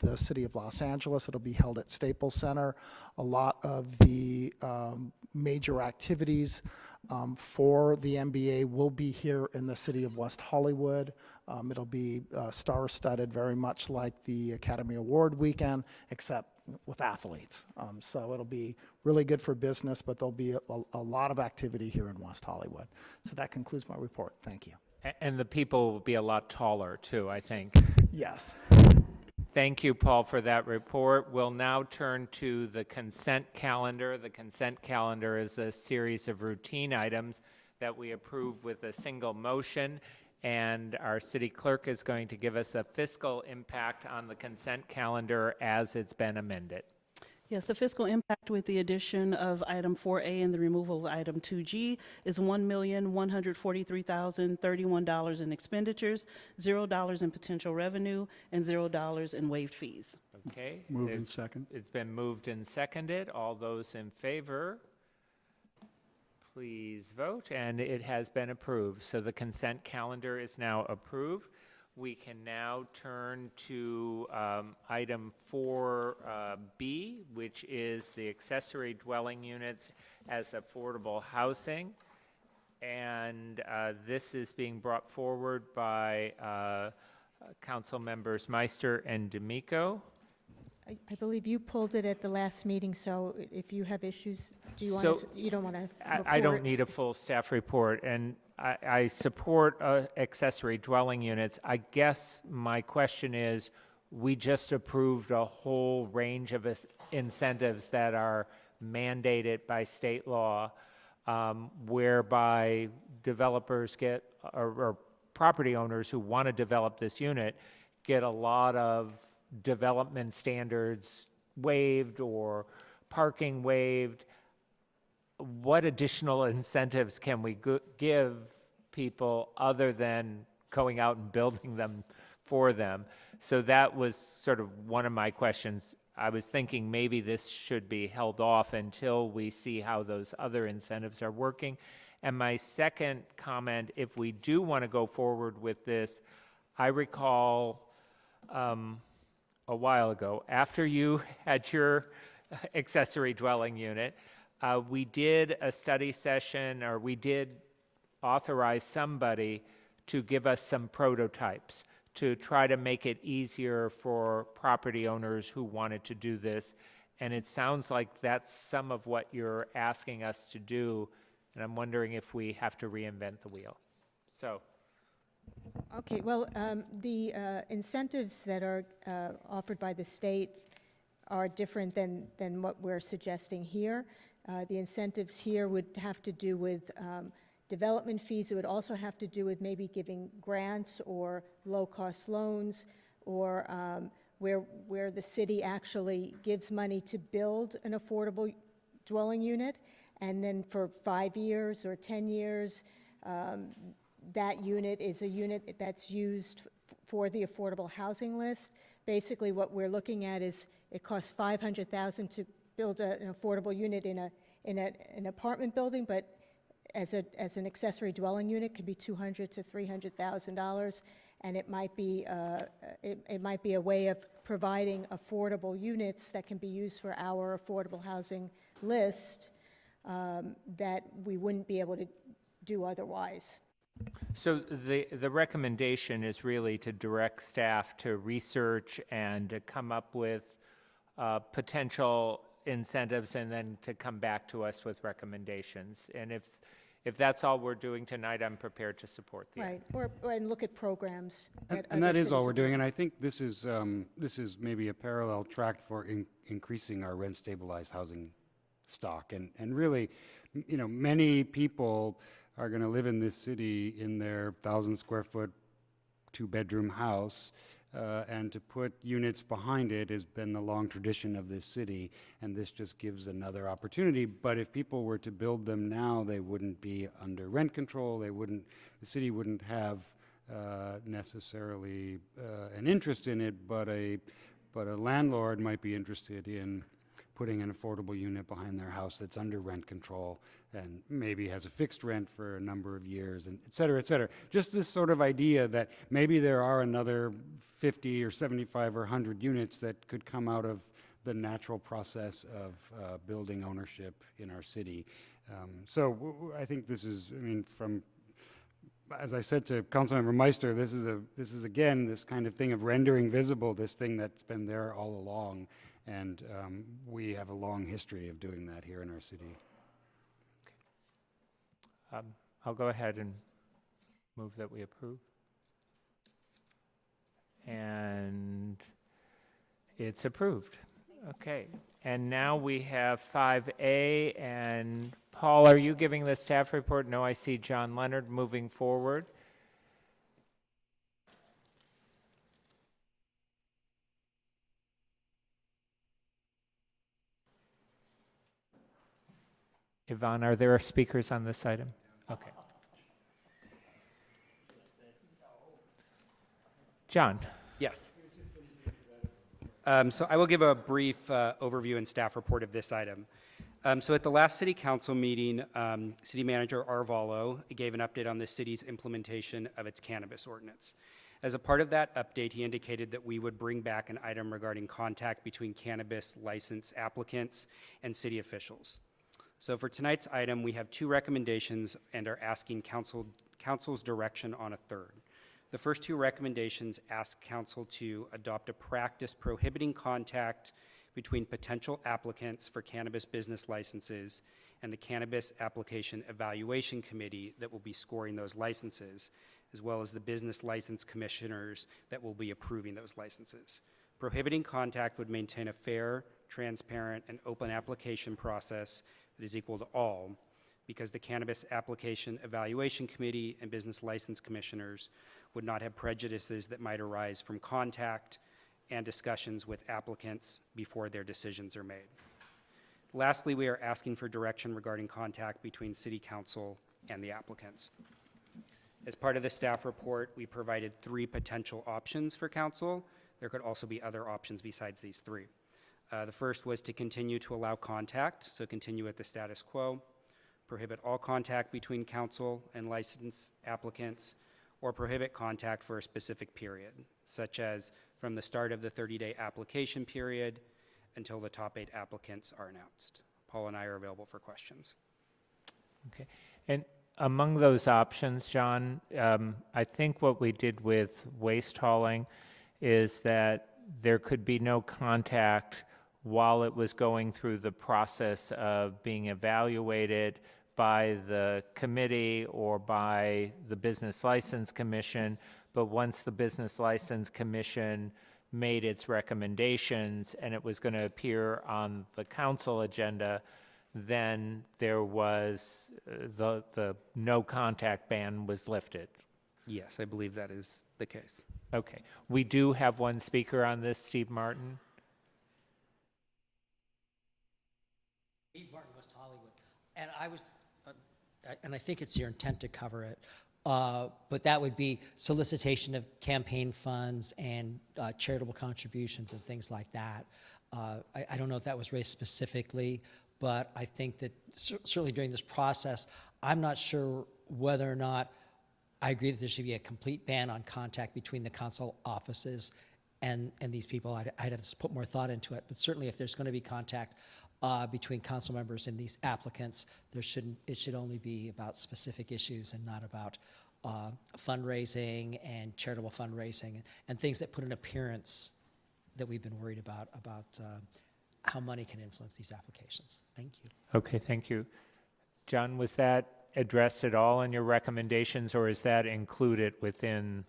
the city of Los Angeles. It'll be held at Staples Center. A lot of the major activities for the NBA will be here in the city of West Hollywood. It'll be star-studded, very much like the Academy Award weekend, except with athletes. So it'll be really good for business, but there'll be a lot of activity here in West Hollywood. So that concludes my report. Thank you. And the people will be a lot taller, too, I think. Yes. Thank you, Paul, for that report. We'll now turn to the consent calendar. The consent calendar is a series of routine items that we approve with a single motion, and our city clerk is going to give us a fiscal impact on the consent calendar as it's been amended. Yes, the fiscal impact with the addition of item 4A and the removal of item 2G is $1,143,031 in expenditures, $0 in potential revenue, and $0 in waived fees. Okay. Moved and second. It's been moved and seconded. All those in favor, please vote, and it has been approved. So the consent calendar is now approved. We can now turn to item 4B, which is the accessory dwelling units as affordable housing. And this is being brought forward by council members Meister and D'Amico. I believe you pulled it at the last meeting, so if you have issues, do you want So, to, you don't want to I don't need a full staff report, and I support accessory dwelling units. I guess my question is, we just approved a whole range of incentives that are mandated by state law, whereby developers get, or property owners who want to develop this unit get a lot of development standards waived or parking waived. What additional incentives can we give people other than going out and building them for them? So that was sort of one of my questions. I was thinking maybe this should be held off until we see how those other incentives are working. And my second comment, if we do want to go forward with this, I recall a while ago, after you had your accessory dwelling unit, we did a study session, or we did authorize somebody to give us some prototypes to try to make it easier for property owners who wanted to do this. And it sounds like that's some of what you're asking us to do. And I'm wondering if we have to reinvent the wheel. So. Okay, well, the incentives that are offered by the state are different than what we're suggesting here. The incentives here would have to do with development fees. It would also have to do with maybe giving grants or low-cost loans, or where the city actually gives money to build an affordable dwelling unit, and then for 5 years or 10 years, that unit is a unit that's used for the affordable housing list. Basically, what we're looking at is it costs $500,000 to build an affordable unit in an apartment building, but as an accessory dwelling unit could be $200,000 to $300,000, and it might be a way of providing affordable units that can be used for our affordable housing list that we wouldn't be able to do otherwise. So the recommendation is really to direct staff to research and to come up with potential incentives, and then to come back to us with recommendations. And if that's all we're doing tonight, I'm prepared to support the Right, and look at programs. And that is all we're doing, and I think this is maybe a parallel track for increasing our rent-stabilized housing stock. And really, you know, many people are going to live in this city in their 1,000-square-foot, 2-bedroom house, and to put units behind it has been the long tradition of this city, and this just gives another opportunity. But if people were to build them now, they wouldn't be under rent control. The city wouldn't have necessarily an interest in it, but a landlord might be interested in putting an affordable unit behind their house that's under rent control and maybe has a fixed rent for a number of years, and et cetera, et cetera. Just this sort of idea that maybe there are another 50 or 75 or 100 units that could come out of the natural process of building ownership in our city. So I think this is, I mean, from as I said to Councilmember Meister, this is again this kind of thing of rendering visible this thing that's been there all along, and we have a long history of doing that here in our city. I'll go ahead and move that we approve. And it's approved. Okay. And now we have 5A, and Paul, are you giving the staff report? No, I see John Leonard moving forward. Yvonne, are there speakers on this item? Okay. John. Yes. So I will give a brief overview and staff report of this item. So at the last City Council meeting, City Manager Arvalo gave an update on the city's implementation of its cannabis ordinance. As a part of that update, he indicated that we would bring back an item regarding contact between cannabis license applicants and city officials. So for tonight's item, we have 2 recommendations and are asking council's direction on a third. The first 2 recommendations ask council to adopt a practice prohibiting contact between potential applicants for cannabis business licenses and the Cannabis Application Evaluation Committee that will be scoring those licenses, as well as the business license commissioners that will be approving those licenses. Prohibiting contact would maintain a fair, transparent, and open application process that is equal to all, because the Cannabis Application Evaluation Committee and business license commissioners would not have prejudices that might arise from contact and discussions with applicants before their decisions are made. Lastly, we are asking for direction regarding contact between City Council and the applicants. As part of the staff report, we provided 3 potential options for Council. There could also be other options besides these 3. The first was to continue to allow contact, so continue at the status quo, prohibit all contact between Council and licensed applicants, or prohibit contact for a specific period, such as from the start of the 30-day application period until the top 8 applicants are announced. Paul and I are available for questions. Okay. And among those options, John, I think what we did with waste hauling is that there could be no contact while it was going through the process of being evaluated by the committee or by the Business License Commission, but once the Business License Commission made its recommendations and it was going to appear on the council agenda, then there was the no contact ban was lifted. Yes, I believe that is the case. Okay. We do have one speaker on this, Steve Martin. Steve Martin, West Hollywood. And I was, and I think it's your intent to cover it, but that would be solicitation of campaign funds and charitable contributions and things like that. I don't know if that was raised specifically, but I think that certainly during this process, I'm not sure whether or not I agree that there should be a complete ban on contact between the council offices and these people. I'd have to put more thought into it, but certainly if there's going to be contact between council members and these applicants, it should only be about specific issues and not about fundraising and charitable fundraising and things that put an appearance that we've been worried about how money can influence these applications. Thank you. Okay, thank you. John, was that addressed at all in your recommendations, or is that included within?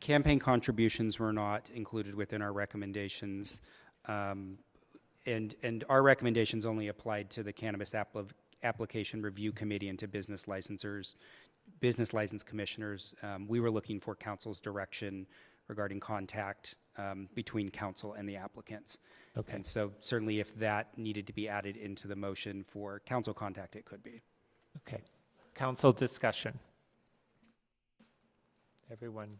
Campaign contributions were not included within our recommendations, and our recommendations only applied to the Cannabis Application Review Committee and to business license commissioners. We were looking for council's direction regarding contact between council and the applicants. Okay. And so certainly if that needed to be added into the motion for council contact, it could be. Okay. Council discussion. Everyone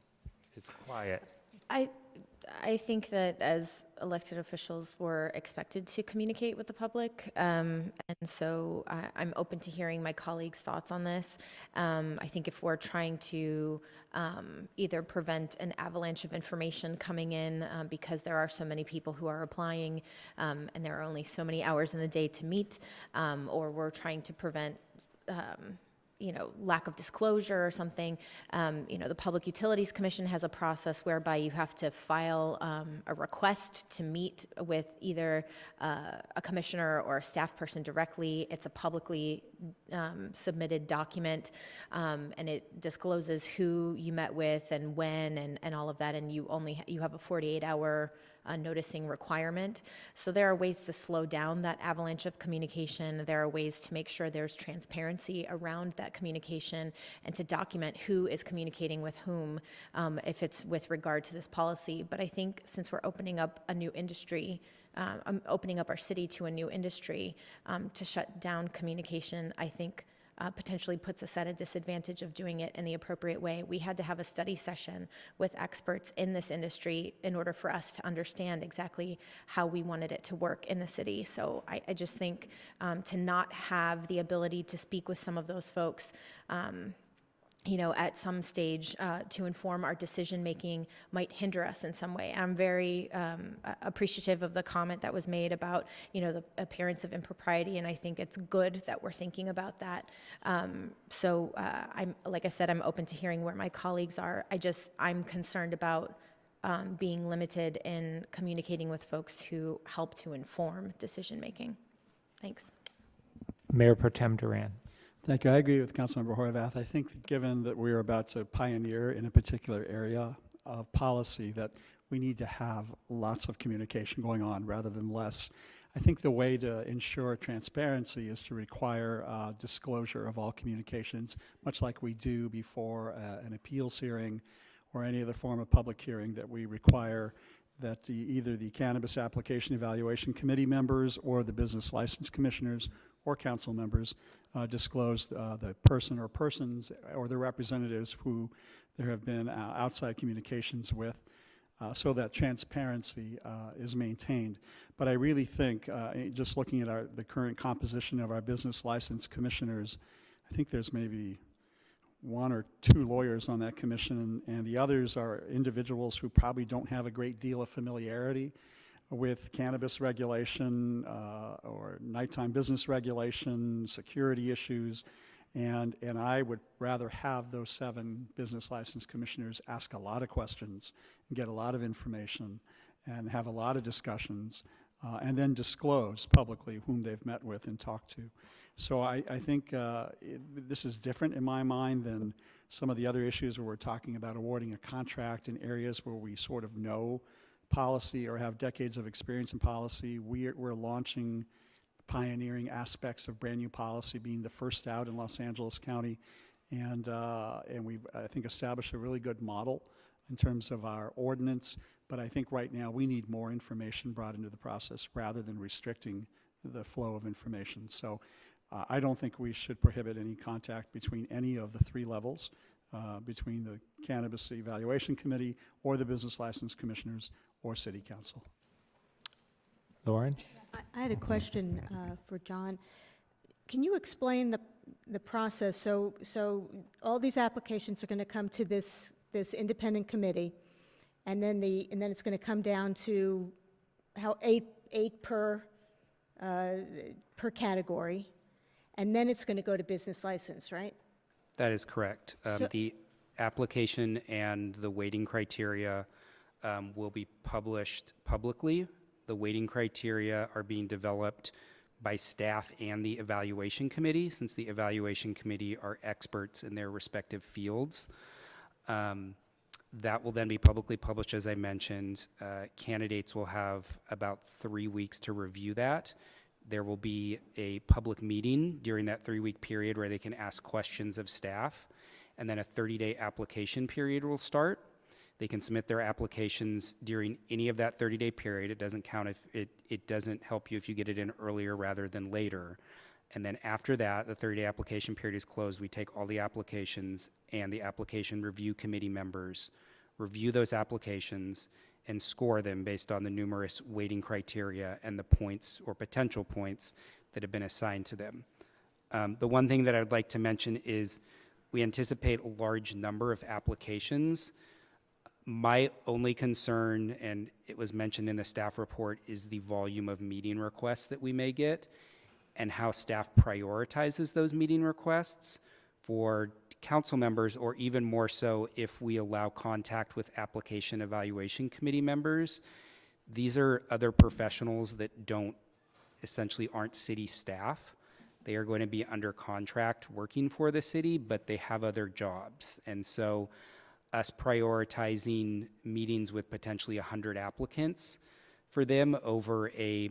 is quiet. I think that as elected officials, we're expected to communicate with the public, and so I'm open to hearing my colleagues' thoughts on this. I think if we're trying to either prevent an avalanche of information coming in because there are so many people who are applying and there are only so many hours in the day to meet, or we're trying to prevent lack of disclosure or something. The Public Utilities Commission has a process whereby you have to file a request to meet with either a commissioner or a staff person directly. It's a publicly submitted document, and it discloses who you met with and when and all of that, and you have a 48-hour noticing requirement. So there are ways to slow down that avalanche of communication. There are ways to make sure there's transparency around that communication and to document who is communicating with whom, if it's with regard to this policy. But I think since we're opening up a new industry, opening up our city to a new industry, to shut down communication, I think potentially puts us at a disadvantage of doing it in the appropriate way. We had to have a study session with experts in this industry in order for us to understand exactly how we wanted it to work in the city. So I just think to not have the ability to speak with some of those folks at some stage to inform our decision-making might hinder us in some way. I'm very appreciative of the comment that was made about, the appearance of impropriety, and I think it's good that we're thinking about that. Like I said, I'm open to hearing where my colleagues are. I'm concerned about being limited in communicating with folks who help to inform decision-making. Thanks. Mayor Pro Tem Duran. Thank you. I agree with Councilmember Horvath. I think that given that we're about to pioneer in a particular area of policy, that we need to have lots of communication going on rather than less. I think the way to ensure transparency is to require disclosure of all communications, much like we do before an appeals hearing or any other form of public hearing, that we require that either the Cannabis Application Evaluation Committee members or the business license commissioners or council members disclose the person or persons or the representatives who there have been outside communications with, so that transparency is maintained. But I really think, just looking at the current composition of our business license commissioners, I think there's maybe 1 or 2 lawyers on that commission, and the others are individuals who probably don't have a great deal of familiarity with cannabis regulation or nighttime business regulation, security issues, and I would rather have those 7 business license commissioners ask a lot of questions and get a lot of information and have a lot of discussions and then disclose publicly whom they've met with and talked to. So I think this is different in my mind than some of the other issues where we're talking about awarding a contract in areas where we sort of know policy or have decades of experience in policy. We're launching pioneering aspects of brand new policy, being the first out in Los Angeles County, and we've, I think, established a really good model in terms of our ordinance. But I think right now we need more information brought into the process rather than restricting the flow of information. So I don't think we should prohibit any contact between any of the 3 levels, between the Cannabis Evaluation Committee or the Business License Commissioners or City Council. Lauren? I had a question for John. Can you explain the process? So all these applications are going to come to this independent committee, and then it's going to come down to how eight per category, and then it's going to go to business license, right? That is correct. The application and the weighting criteria will be published publicly. The weighting criteria are being developed by staff and the evaluation committee, since the evaluation committee are experts in their respective fields. That will then be publicly published, as I mentioned. Candidates will have about 3 weeks to review that. There will be a public meeting during that 3-week period where they can ask questions of staff, and then a 30-day application period will start. They can submit their applications during any of that 30-day period. It doesn't count if it doesn't help you if you get it in earlier rather than later. And then after that, the 30-day application period is closed. We take all the applications, and the application review committee members review those applications and score them based on the numerous weighting criteria and the points or potential points that have been assigned to them. The one thing that I'd like to mention is we anticipate a large number of applications. My only concern, and it was mentioned in the staff report, is the volume of meeting requests that we may get and how staff prioritizes those meeting requests. For council members, or even more so if we allow contact with application evaluation committee members, these are other professionals that essentially aren't city staff. They are going to be under contract working for the city, but they have other jobs. And so us prioritizing meetings with potentially 100 applicants for them over a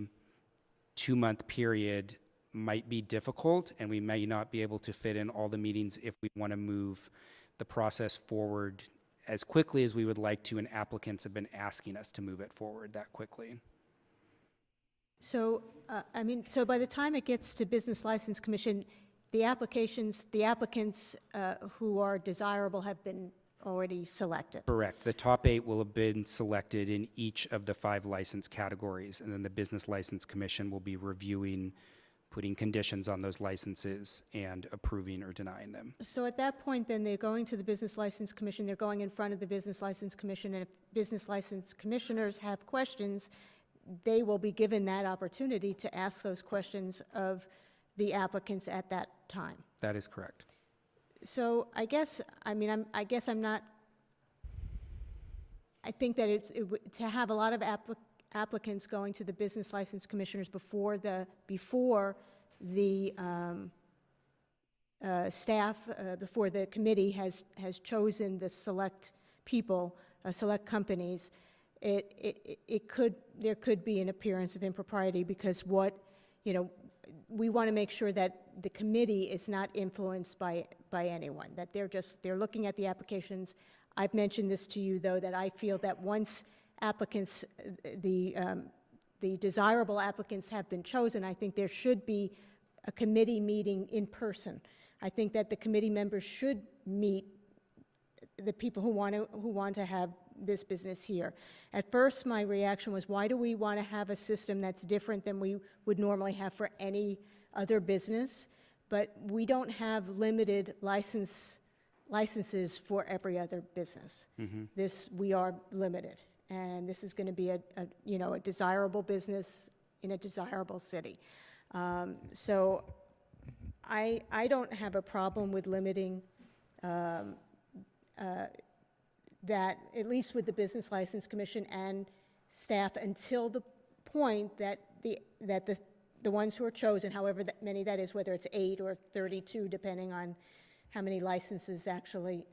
2-month period might be difficult, and we may not be able to fit in all the meetings if we want to move the process forward as quickly as we would like to, and applicants have been asking us to move it forward that quickly. So, so by the time it gets to Business License Commission, the applicants who are desirable have been already selected. Correct. The top 8 will have been selected in each of the 5 license categories, and then the Business License Commission will be reviewing, putting conditions on those licenses and approving or denying them. So at that point, then they're going to the Business License Commission, they're going in front of the Business License Commission, and if Business License Commissioners have questions, they will be given that opportunity to ask those questions of the applicants at that time. That is correct. So I guess, I think that to have a lot of applicants going to the Business License Commissioners before the staff, before the committee has chosen the select people, select companies, there could be an appearance of impropriety, because we want to make sure that the committee is not influenced by anyone, that they're looking at the applications. I've mentioned this to you, though, that I feel that once applicants, the desirable applicants have been chosen, I think there should be a committee meeting in person. I think that the committee members should meet the people who want to have this business here. At first, my reaction was, why do we want to have a system that's different than we would normally have for any other business? But we don't have limited licenses for every other business. Mm-hmm. We are limited, and this is going to be a desirable business in a desirable city. So I don't have a problem with limiting that, at least with the Business License Commission and staff, until the point that the ones who are chosen, however many that is, whether it's 8 or 32, depending on how many licenses actually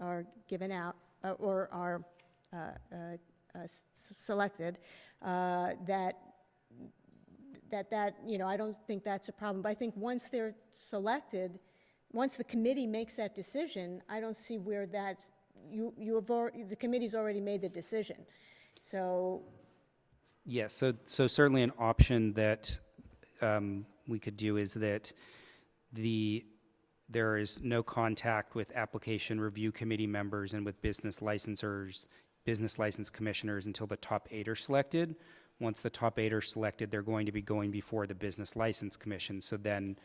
are given out or are selected, that I don't think that's a problem. But I think once they're selected, once the committee makes that decision, I don't see where that's, the committee's already made the decision. So. Yes, so certainly an option that we could do is that there is no contact with application review committee members and with business licensors, business license commissioners until the top 8 are selected. Once the top 8 are selected, they're going to be going before the Business License Commission. So then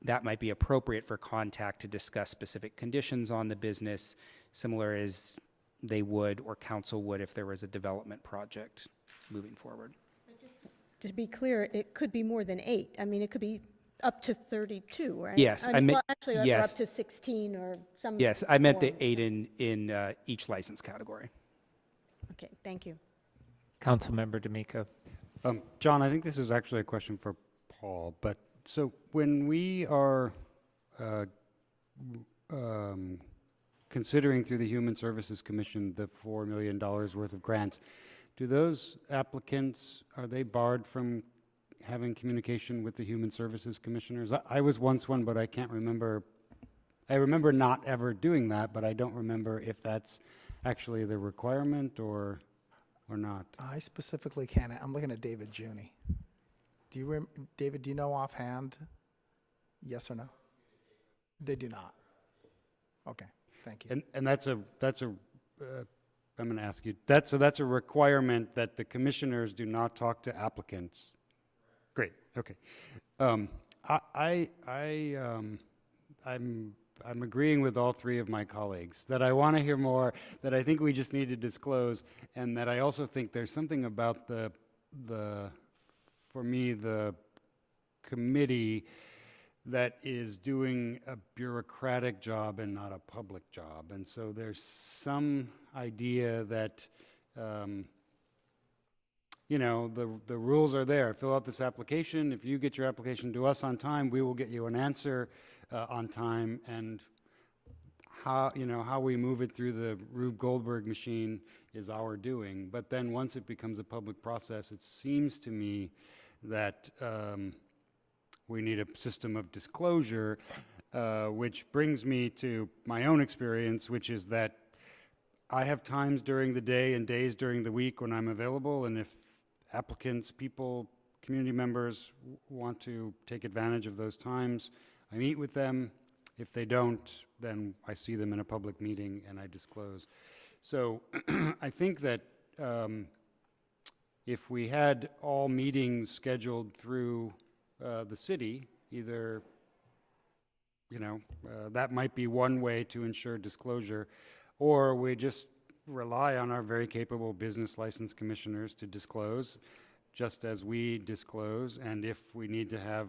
that might be appropriate for contact to discuss specific conditions on the business, similar as they would or council would if there was a development project moving forward. To be clear, it could be more than 8. I mean, it could be up to 32, right? Yes, well, actually, yes. Or up to 16 or some. Yes, I meant the form. 8 in each license category. Okay, thank you. Councilmember D'Amico. John, I think this is actually a question for Paul, but so when we are considering through the Human Services Commission the $4 million worth of grants, do those applicants, are they barred from having communication with the Human Services Commissioners? I was once one, but I can't remember. I remember not ever doing that, but I don't remember if that's actually the requirement or not. I specifically can't. I'm looking at David Juni. David, do you know offhand? Yes or no? They do not. Okay, thank you. And that's a I'm going to ask you, that's a requirement that the commissioners do not talk to applicants. Great, okay. I'm agreeing with all 3 of my colleagues that I want to hear more, that I think we just need to disclose, and that I also think there's something about for me, the committee that is doing a bureaucratic job and not a public job. And so there's some idea that, you know, the rules are there. Fill out this application. If you get your application to us on time, we will get you an answer on time. And how, you know, how we move it through the Rube Goldberg machine is our doing. But then once it becomes a public process, it seems to me that we need a system of disclosure, which brings me to my own experience, which is that I have times during the day and days during the week when I'm available, and if applicants, people, community members want to take advantage of those times, I meet with them. If they don't, then I see them in a public meeting and I disclose. So I think that if we had all meetings scheduled through the city, either, you know, that might be one way to ensure disclosure, or we just rely on our very capable business license commissioners to disclose, just as we disclose. And if we need to have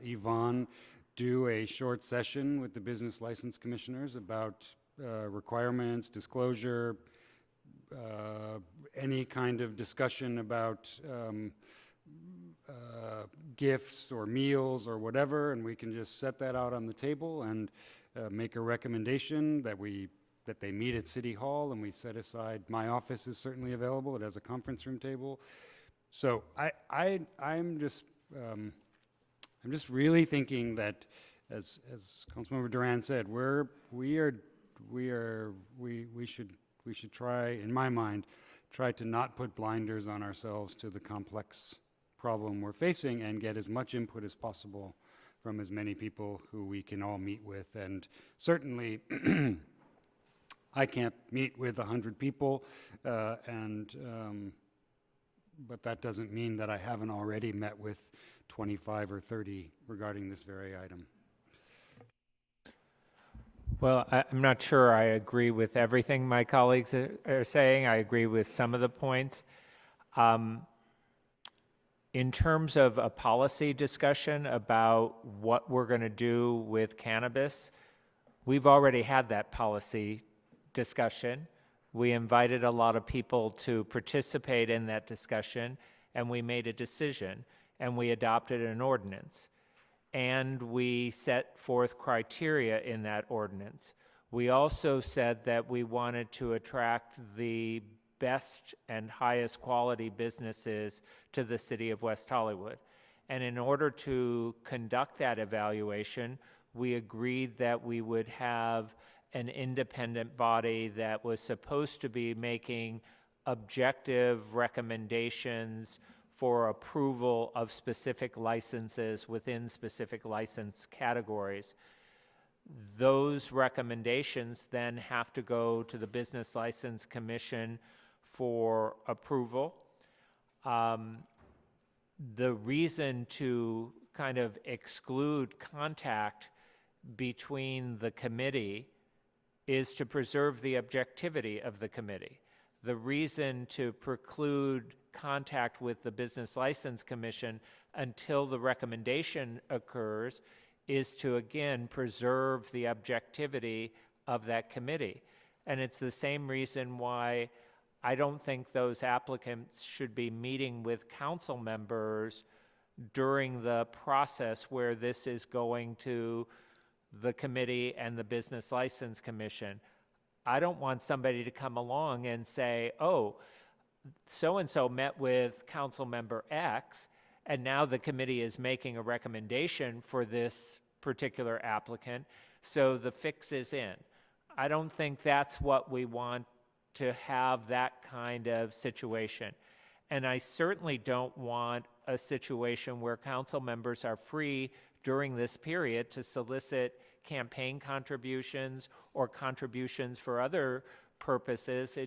Yvonne do a short session with the business license commissioners about requirements, disclosure, any kind of discussion about gifts or meals or whatever, and we can just set that out on the table and make a recommendation that they meet at City Hall, and we set aside, my office is certainly available, it has a conference room table. So I'm just really thinking that, as Councilmember Duran said, we should try, in my mind, try to not put blinders on ourselves to the complex problem we're facing and get as much input as possible from as many people who we can all meet with. And certainly, I can't meet with 100 people, but that doesn't mean that I haven't already met with 25 or 30 regarding this very item. Well, I'm not sure I agree with everything my colleagues are saying. I agree with some of the points. In terms of a policy discussion about what we're going to do with cannabis, we've already had that policy discussion. We invited a lot of people to participate in that discussion, and we made a decision, and we adopted an ordinance. And we set forth criteria in that ordinance. We also said that we wanted to attract the best and highest quality businesses to the city of West Hollywood. And in order to conduct that evaluation, we agreed that we would have an independent body that was supposed to be making objective recommendations for approval of specific licenses within specific license categories. Those recommendations then have to go to the Business License Commission for approval. The reason to kind of exclude contact between the committee is to preserve the objectivity of the committee. The reason to preclude contact with the Business License Commission until the recommendation occurs is to, again, preserve the objectivity of that committee. And it's the same reason why I don't think those applicants should be meeting with council members during the process where this is going to the committee and the Business License Commission. I don't want somebody to come along and say, oh, so-and-so met with council member X, and now the committee is making a recommendation for this particular applicant, so the fix is in. I don't think that's what we want to have, that kind of situation. And I certainly don't want a situation where council members are free during this period to solicit campaign contributions or contributions for other purposes.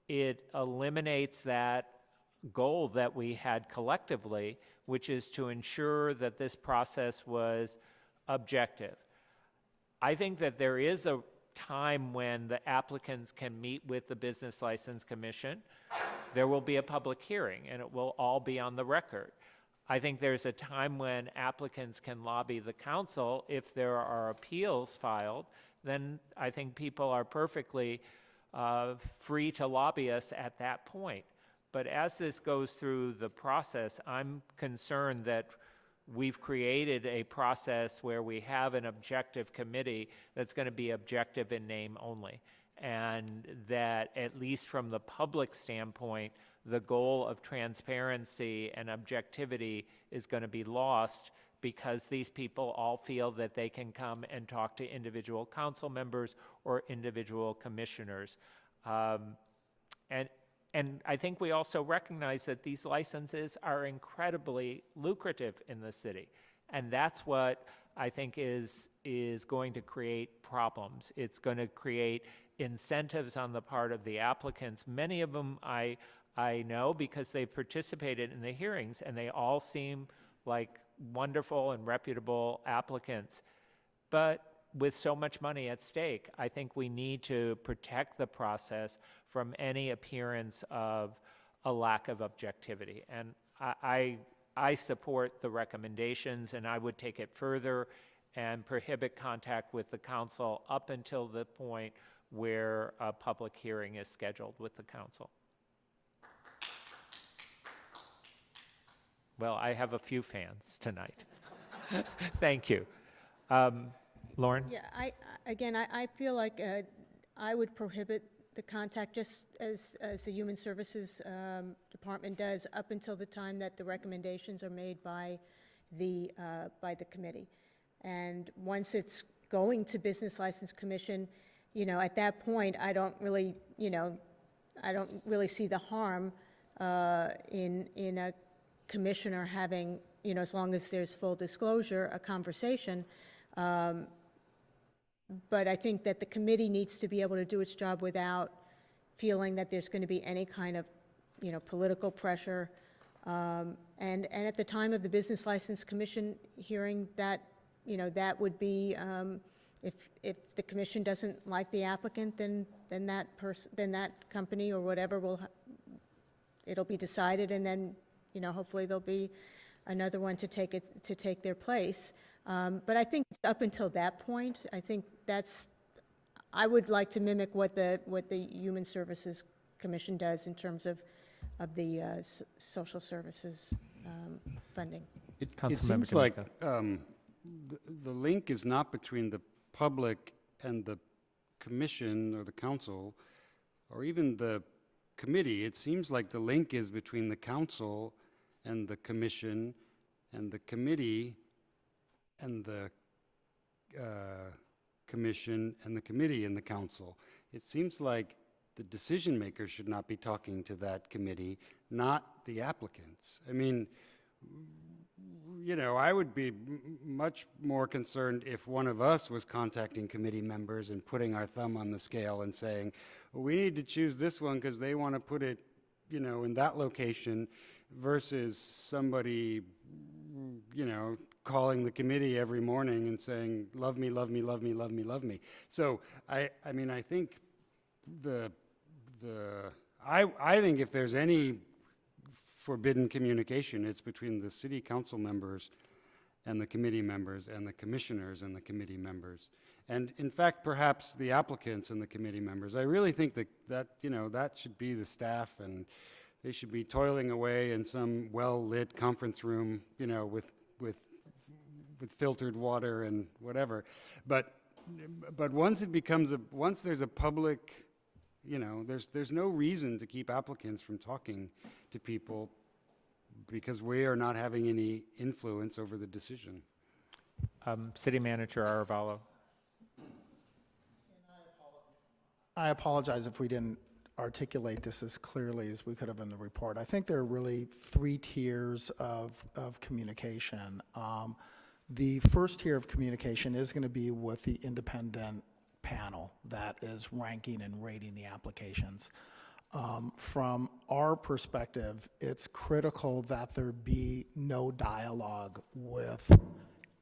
It eliminates that goal that we had collectively, which is to ensure that this process was objective. I think that there is a time when the applicants can meet with the Business License Commission. There will be a public hearing, and it will all be on the record. I think there's a time when applicants can lobby the council. If there are appeals filed, then I think people are perfectly free to lobby us at that point. But as this goes through the process, I'm concerned that we've created a process where we have an objective committee that's going to be objective in name only. And that, at least from the public standpoint, the goal of transparency and objectivity is going to be lost because these people all feel that they can come and talk to individual council members or individual commissioners. And I think we also recognize that these licenses are incredibly lucrative in the city. And that's what I think is going to create problems. It's going to create incentives on the part of the applicants. Many of them I know because they participated in the hearings, and they all seem like wonderful and reputable applicants. But with so much money at stake, I think we need to protect the process from any appearance of a lack of objectivity. And I support the recommendations, and I would take it further and prohibit contact with the council up until the point where a public hearing is scheduled with the council. Well, I have a few fans tonight. Thank you. Lauren? Yeah, I feel like I would prohibit the contact just as the Human Services Department does up until the time that the recommendations are made by the committee. And once it's going to Business License Commission, at that point, I don't really see the harm in a commissioner having, as long as there's full disclosure, a conversation. But I think that the committee needs to be able to do its job without feeling that there's going to be any kind of, political pressure. And at the time of the Business License Commission hearing, that would be, if the commission doesn't like the applicant, then that company or whatever it'll be decided, and then, hopefully there'll be another one to take their place. But I think up until that point, I would like to mimic what the Human Services Commission does in terms of the social services funding. It seems like the link is not between the public and the commission or the council or even the committee. It seems like the link is between the council and the commission and the committee and the commission and the committee and the council. It seems like the decision makers should not be talking to that committee, not the applicants. I mean, I would be much more concerned if one of us was contacting committee members and putting our thumb on the scale and saying, well, we need to choose this one because they want to put it, in that location, versus somebody, calling the committee every morning and saying, love me, love me, love me, love me, love me. So I think I think if there's any forbidden communication, it's between the city council members and the committee members and the commissioners and the committee members. And in fact, perhaps the applicants and the committee members. I really think that should be the staff, and they should be toiling away in some well-lit conference room, with filtered water and whatever. But once it becomes once there's a public, there's no reason to keep applicants from talking to people because we are not having any influence over the decision. City Manager Aravallo. I apologize if we didn't articulate this as clearly as we could have in the report. I think there are really 3 tiers of communication. The first tier of communication is going to be with the independent panel that is ranking and rating the applications. From our perspective, it's critical that there be no dialogue with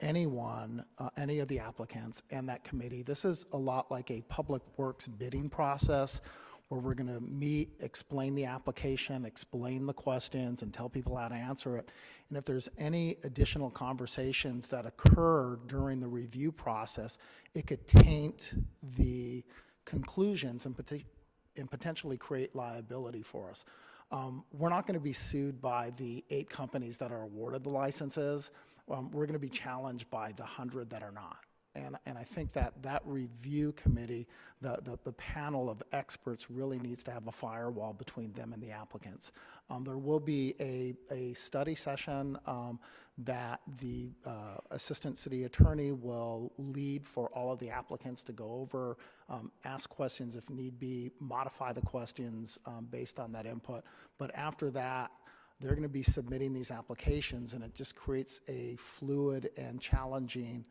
anyone, any of the applicants and that committee. This is a lot like a public works bidding process where we're going to meet, explain the application, explain the questions, and tell people how to answer it. And if there's any additional conversations that occur during the review process, it could taint the conclusions and potentially create liability for us. We're not going to be sued by the 8 companies that are awarded the licenses. We're going to be challenged by the 100 that are not. And I think that review committee, the panel of experts really needs to have a firewall between them and the applicants. There will be a study session that the assistant city attorney will lead for all of the applicants to go over, ask questions if need be, modify the questions based on that input. But after that, they're going to be submitting these applications, and it just creates a fluid and challenging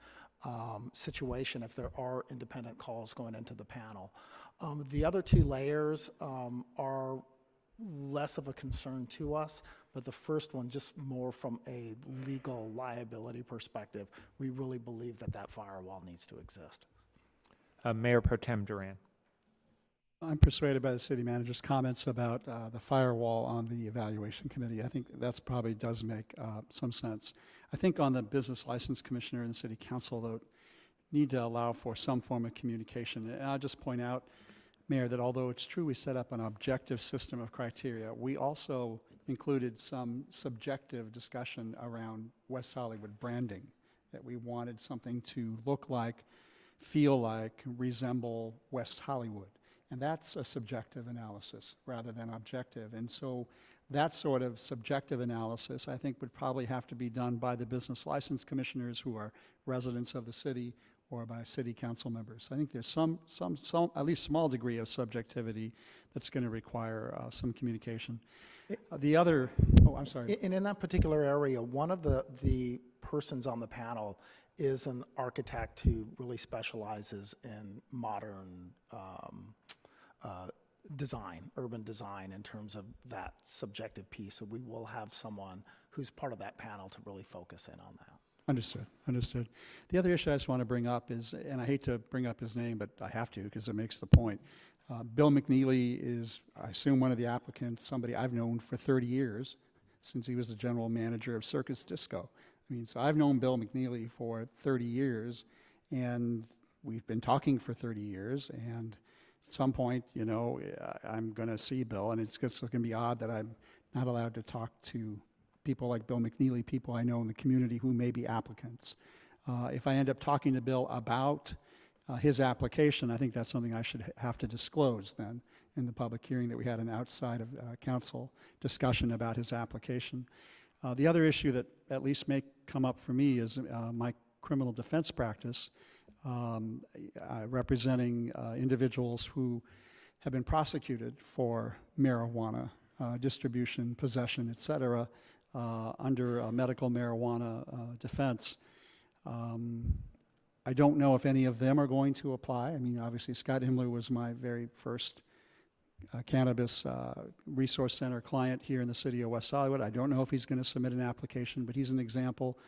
situation if there are independent calls going into the panel. The other 2 layers are less of a concern to us, but the first one, just more from a legal liability perspective, we really believe that firewall needs to exist. Mayor Pro Tem Duran. I'm persuaded by the city manager's comments about the firewall on the evaluation committee. I think that probably does make some sense. I think on the business license commissioner and the city council, though, need to allow for some form of communication. And I'll just point out, Mayor, that although it's true we set up an objective system of criteria, we also included some subjective discussion around West Hollywood branding, that we wanted something to look like, feel like, resemble West Hollywood. And that's a subjective analysis rather than objective. And so that sort of subjective analysis, I think, would probably have to be done by the business license commissioners who are residents of the city or by city council members. I think there's some at least small degree of subjectivity that's going to require some communication. The other, I'm sorry. And in that particular area, one of the persons on the panel is an architect who really specializes in modern design, urban design, in terms of that subjective piece. So we will have someone who's part of that panel to really focus in on that. Understood, understood. The other issue I just want to bring up is, and I hate to bring up his name, but I have to because it makes the point. Bill McNeely is, I assume, one of the applicants, somebody I've known for 30 years, since he was the general manager of Circus Disco. I mean, so I've known Bill McNeely for 30 years, and we've been talking for 30 years, and at some point, you know, I'm going to see Bill, and it's just going to be odd that I'm not allowed to talk to people like Bill McNeely, people I know in the community who may be applicants. If I end up talking to Bill about his application, I think that's something I should have to disclose then in the public hearing, that we had an outside of council discussion about his application. The other issue that at least may come up for me is my criminal defense practice, representing individuals who have been prosecuted for marijuana distribution, possession, et cetera, under medical marijuana defense. I don't know if any of them are going to apply. I mean, obviously, Scott Himmler was my very first cannabis resource center client here in the city of West Hollywood. I don't know if he's going to submit an application, but he's an example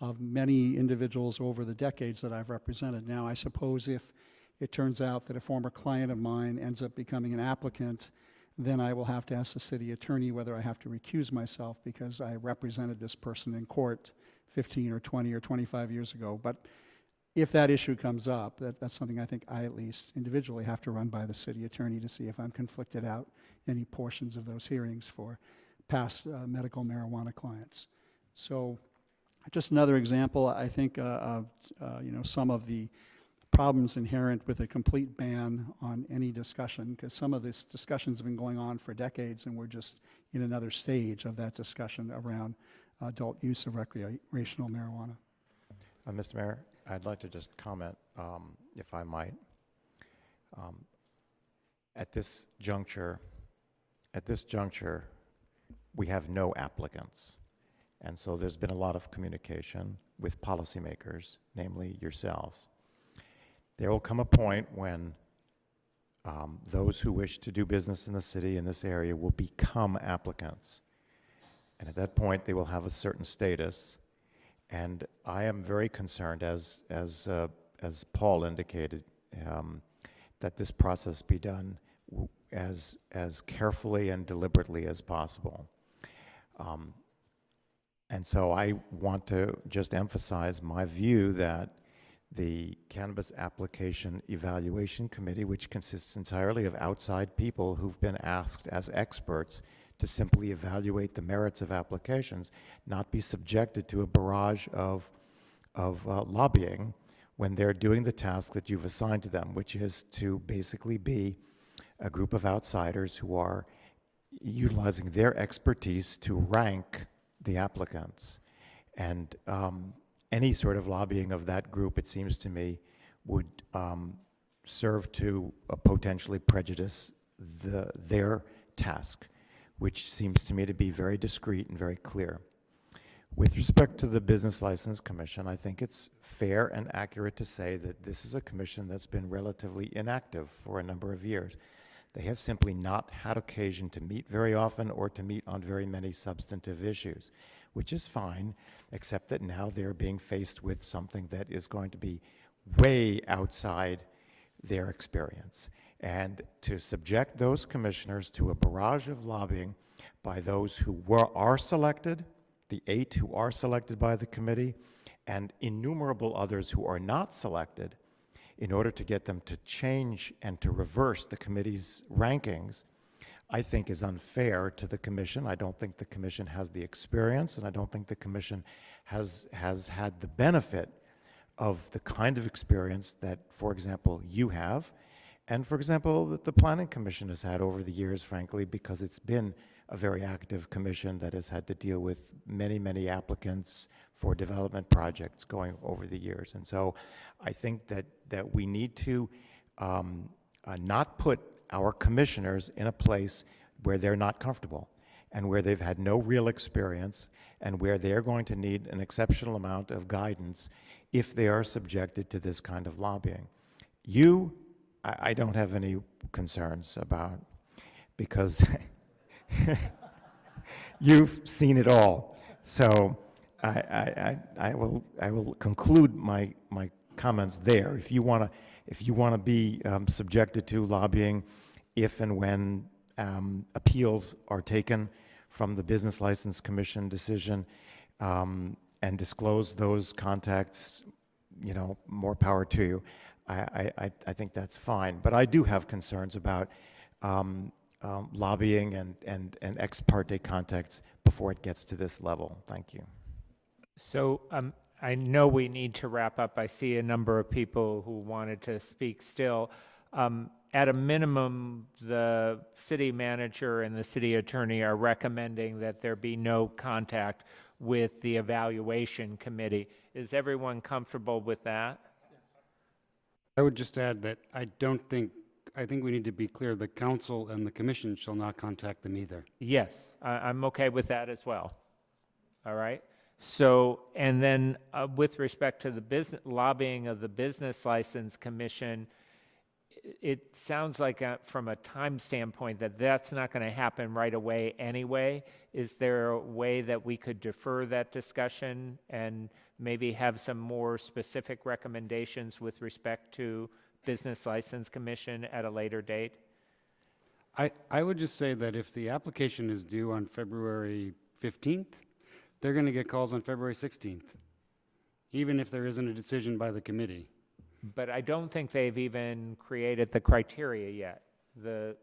of many individuals over the decades that I've represented. Now, I suppose if it turns out that a former client of mine ends up becoming an applicant, then I will have to ask the city attorney whether I have to recuse myself because I represented this person in court 15 or 20 or 25 years ago. But if that issue comes up, that's something I think I at least individually have to run by the city attorney to see if I'm conflicted out any portions of those hearings for past medical marijuana clients. So just another example, I think, of you know, some of the problems inherent with a complete ban on any discussion, because some of this discussions have been going on for decades, and we're just in another stage of that discussion around adult use of recreational marijuana. Mr. Mayor, I'd like to just comment, if I might. At this juncture, we have no applicants. And so there's been a lot of communication with policymakers, namely yourselves. There will come a point when those who wish to do business in the city in this area will become applicants. And at that point, they will have a certain status. And I am very concerned, as Paul indicated, that this process be done as carefully and deliberately as possible. And so I want to just emphasize my view that the Cannabis Application Evaluation Committee, which consists entirely of outside people who've been asked as experts to simply evaluate the merits of applications, not be subjected to a barrage of lobbying when they're doing the task that you've assigned to them, which is to basically be a group of outsiders who are utilizing their expertise to rank the applicants. And any sort of lobbying of that group, it seems to me, would serve to potentially prejudice their task, which seems to me to be very discreet and very clear. With respect to the Business License Commission, I think it's fair and accurate to say that this is a commission that's been relatively inactive for a number of years. They have simply not had occasion to meet very often or to meet on very many substantive issues, which is fine, except that now they're being faced with something that is going to be way outside their experience. And to subject those commissioners to a barrage of lobbying by those who are selected, the 8 who are selected by the committee, and innumerable others who are not selected, in order to get them to change and to reverse the committee's rankings, I think is unfair to the commission. I don't think the commission has the experience, and I don't think the commission has had the benefit of the kind of experience that, for example, you have, and for example, that the Planning Commission has had over the years, frankly, because it's been a very active commission that has had to deal with many, many applicants for development projects going over the years. And so I think that we need to not put our commissioners in a place where they're not comfortable and where they've had no real experience and where they're going to need an exceptional amount of guidance if they are subjected to this kind of lobbying. I don't have any concerns about, because you've seen it all. So I will conclude my comments there. If you want to be subjected to lobbying, if and when appeals are taken from the Business License Commission decision, and disclose those contacts, more power to you. I think that's fine. But I do have concerns about lobbying and ex parte contacts before it gets to this level. Thank you. So I know we need to wrap up. I see a number of people who wanted to speak still. At a minimum, the city manager and the city attorney are recommending that there be no contact with the evaluation committee. Is everyone comfortable with that? I would just add that I think we need to be clear, the council and the commission shall not contact them either. Yes, I'm okay with that as well. All right. So, and then with respect to the business lobbying of the Business License Commission, it sounds like from a time standpoint that that's not going to happen right away anyway. Is there a way that we could defer that discussion and maybe have some more specific recommendations with respect to Business License Commission at a later date? I would just say that if the application is due on February 15th, they're going to get calls on February 16th, even if there isn't a decision by the committee. But I don't think they've even created the criteria yet. The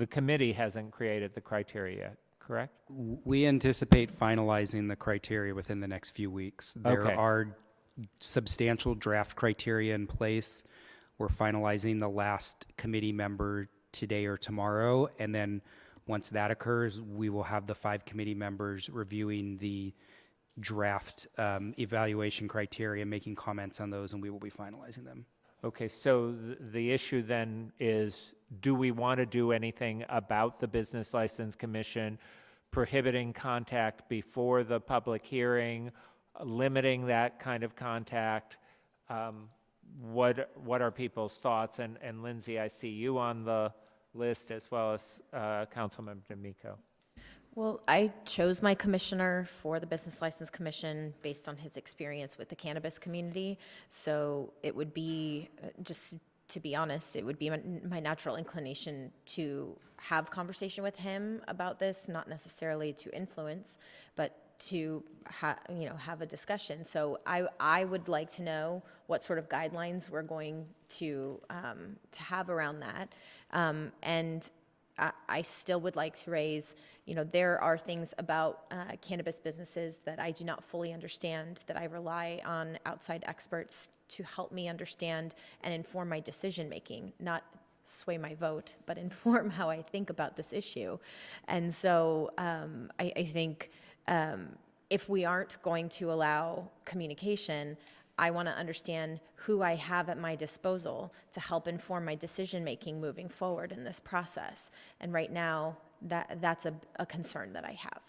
committee hasn't created the criteria yet, correct? We anticipate finalizing the criteria within the next few weeks. There are substantial draft criteria in place. We're finalizing the last committee member today or tomorrow, and then once that occurs, we will have the 5 committee members reviewing the draft evaluation criteria, making comments on those, and we will be finalizing them. Okay, so the issue then is, do we want to do anything about the Business License Commission prohibiting contact before the public hearing, limiting that kind of contact? What are people's thoughts? And Lindsay, I see you on the list as well as Councilmember D'Amico. Well, I chose my commissioner for the Business License Commission based on his experience with the cannabis community. So it would be just to be honest, it would be my natural inclination to have conversation with him about this, not necessarily to influence, but to have a discussion. So I would like to know what sort of guidelines we're going to have around that. And I still would like to raise, there are things about cannabis businesses that I do not fully understand, that I rely on outside experts to help me understand and inform my decision making, not sway my vote, but inform how I think about this issue. And so I think if we aren't going to allow communication, I want to understand who I have at my disposal to help inform my decision-making moving forward in this process. And right now, that's a concern that I have.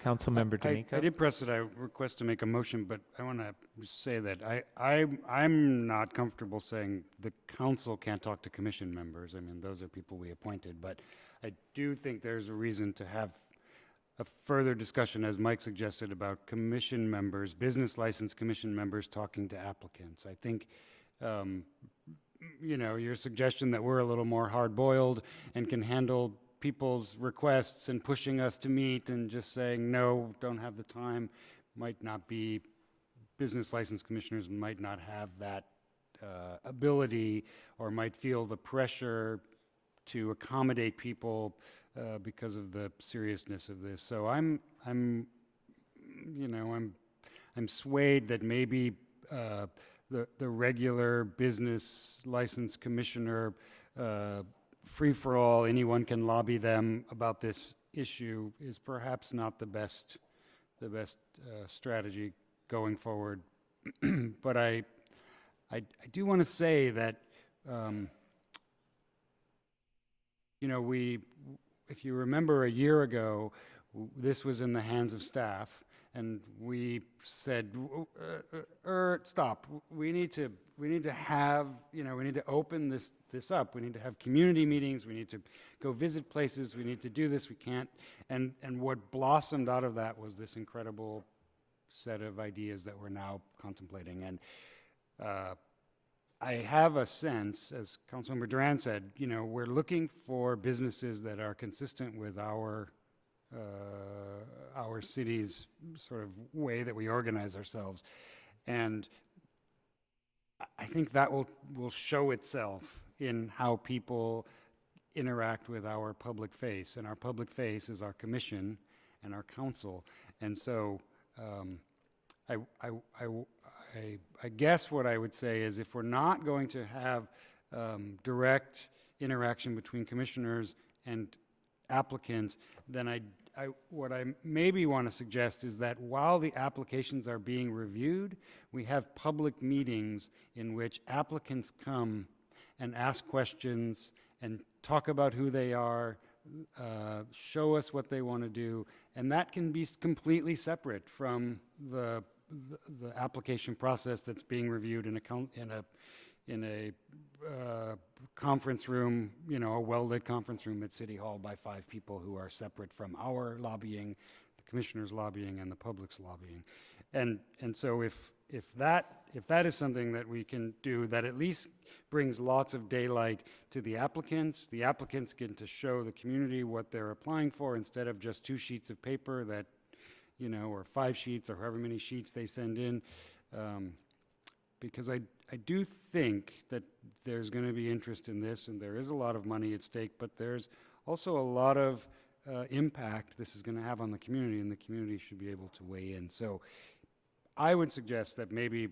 Councilmember D'Amico. I did press it. I request to make a motion, but I want to say that I'm not comfortable saying the council can't talk to commission members. I mean, those are people we appointed, but I do think there's a reason to have a further discussion, as Mike suggested, about commission members, business license commission members talking to applicants. I think, your suggestion that we're a little more hard-boiled and can handle people's requests and pushing us to meet and just saying, no, don't have the time, might not be, business license commissioners might not have that ability or might feel the pressure to accommodate people because of the seriousness of this. So I'm swayed that maybe the regular business license commissioner, free for all, anyone can lobby them about this issue, is perhaps not the best strategy going forward. But I do want to say that if you remember a year ago, this was in the hands of staff, and we said, stop. We need to have, we need to open this up. We need to have community meetings. We need to go visit places. We need to do this. We can't. And what blossomed out of that was this incredible set of ideas that we're now contemplating. And I have a sense, as Councilmember Duran said, we're looking for businesses that are consistent with our city's sort of way that we organize ourselves. And I think that will show itself in how people interact with our public face. And our public face is our commission and our council. And so I guess what I would say is, if we're not going to have direct interaction between commissioners and applicants, then what I maybe want to suggest is that while the applications are being reviewed, we have public meetings in which applicants come and ask questions and talk about who they are, show us what they want to do, and that can be completely separate from the application process that's being reviewed in a conference room, a well-lit conference room at City Hall by 5 people who are separate from our lobbying, the commissioner's lobbying, and the public's lobbying. And so if that is something that we can do, that at least brings lots of daylight to the applicants get to show the community what they're applying for, instead of just 2 sheets of paper that, or 5 sheets, or however many sheets they send in. Because I do think that there's going to be interest in this, and there is a lot of money at stake, but there's also a lot of impact this is going to have on the community, and the community should be able to weigh in. So I would suggest that maybe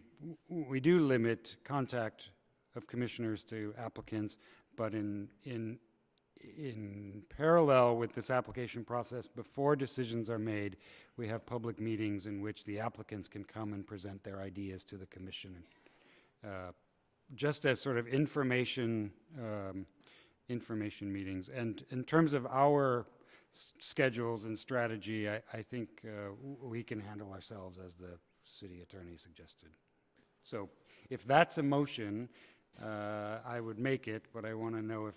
we do limit contact of commissioners to applicants, but in parallel with this application process, before decisions are made, we have public meetings in which the applicants can come and present their ideas to the commission, just as sort of information meetings. And in terms of our schedules and strategy, I think we can handle ourselves, as the city attorney suggested. So if that's a motion, I would make it, but I want to know if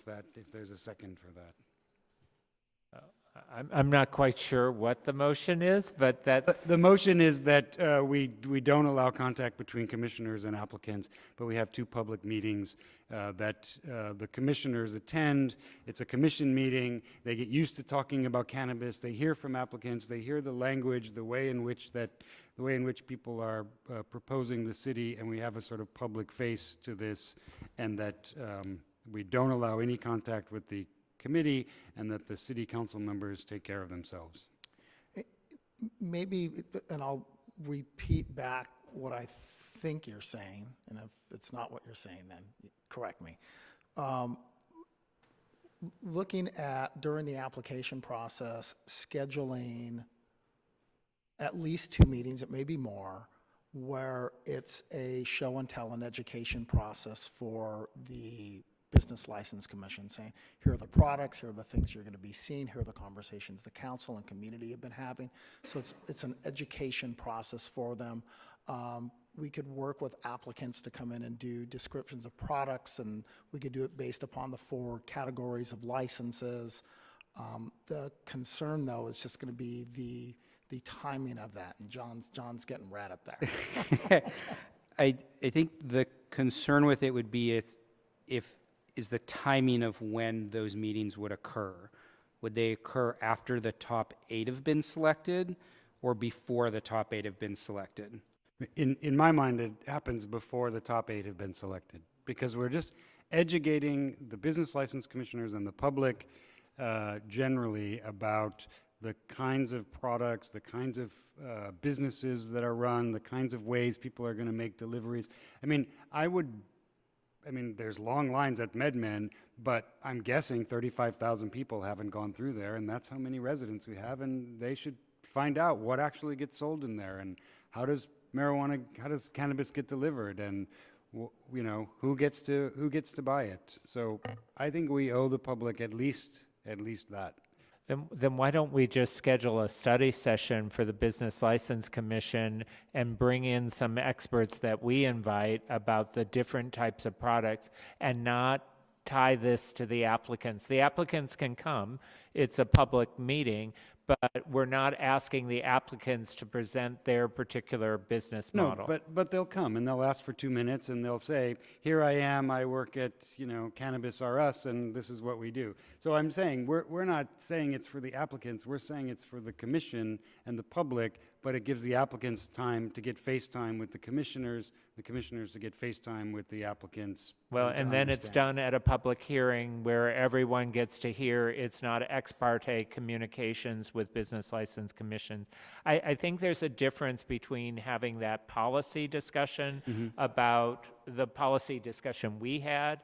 there's a second for that. I'm not quite sure what the motion is, but that's... The motion is that we don't allow contact between commissioners and applicants, but we have two public meetings that the commissioners attend. It's a commission meeting. They get used to talking about cannabis. They hear from applicants. They hear the language, the way in which people are proposing the city, and we have a sort of public face to this, and that we don't allow any contact with the committee, and that the city council members take care of themselves. Maybe, and I'll repeat back what I think you're saying, and if it's not what you're saying, then correct me. Looking at, during the application process, scheduling at least 2 meetings, it may be more, where it's a show and tell and education process for the Business License Commission, saying, here are the products, here are the things you're going to be seeing, here are the conversations the council and community have been having. So it's an education process for them. We could work with applicants to come in and do descriptions of products, and we could do it based upon the 4 categories of licenses. The concern, though, is just going to be the timing of that, and John's getting red up there. I think the concern with it would be is the timing of when those meetings would occur. Would they occur after the top 8 have been selected or before the top 8 have been selected? In my mind, it happens before the top 8 have been selected, because we're just educating the business license commissioners and the public generally about the kinds of products, the kinds of businesses that are run, the kinds of ways people are going to make deliveries. I mean, there's long lines at MedMen, but I'm guessing 35,000 people haven't gone through there, and that's how many residents we have, and they should find out what actually gets sold in there, and how does cannabis get delivered, and who gets to buy it. So I think we owe the public at least that. Then why don't we just schedule a study session for the Business License Commission and bring in some experts that we invite about the different types of products, and not tie this to the applicants. The applicants can come, it's a public meeting, but we're not asking the applicants to present their particular business model. No, but they'll come and they'll ask for 2 minutes and they'll say, here I am, I work at, Cannabis R Us, and this is what we do. So I'm saying, we're not saying it's for the applicants, we're saying it's for the commission and the public, but it gives the applicants time to get face time with the commissioners to get face time with the applicants. Well, and then it's done at a public hearing where everyone gets to hear. It's not ex parte communications with Business License Commission. I think there's a difference between having that policy discussion about the policy discussion we had,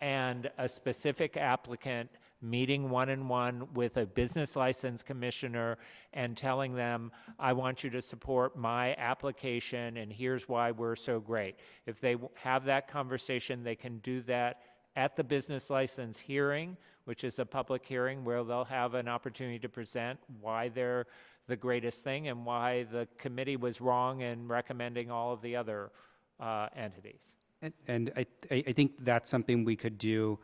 and a specific applicant meeting one-on-one with a business license commissioner and telling them, I want you to support my application and here's why we're so great. If they have that conversation, they can do that at the business license hearing, which is a public hearing where they'll have an opportunity to present why they're the greatest thing and why the committee was wrong in recommending all of the other entities. And I think that's something we could do,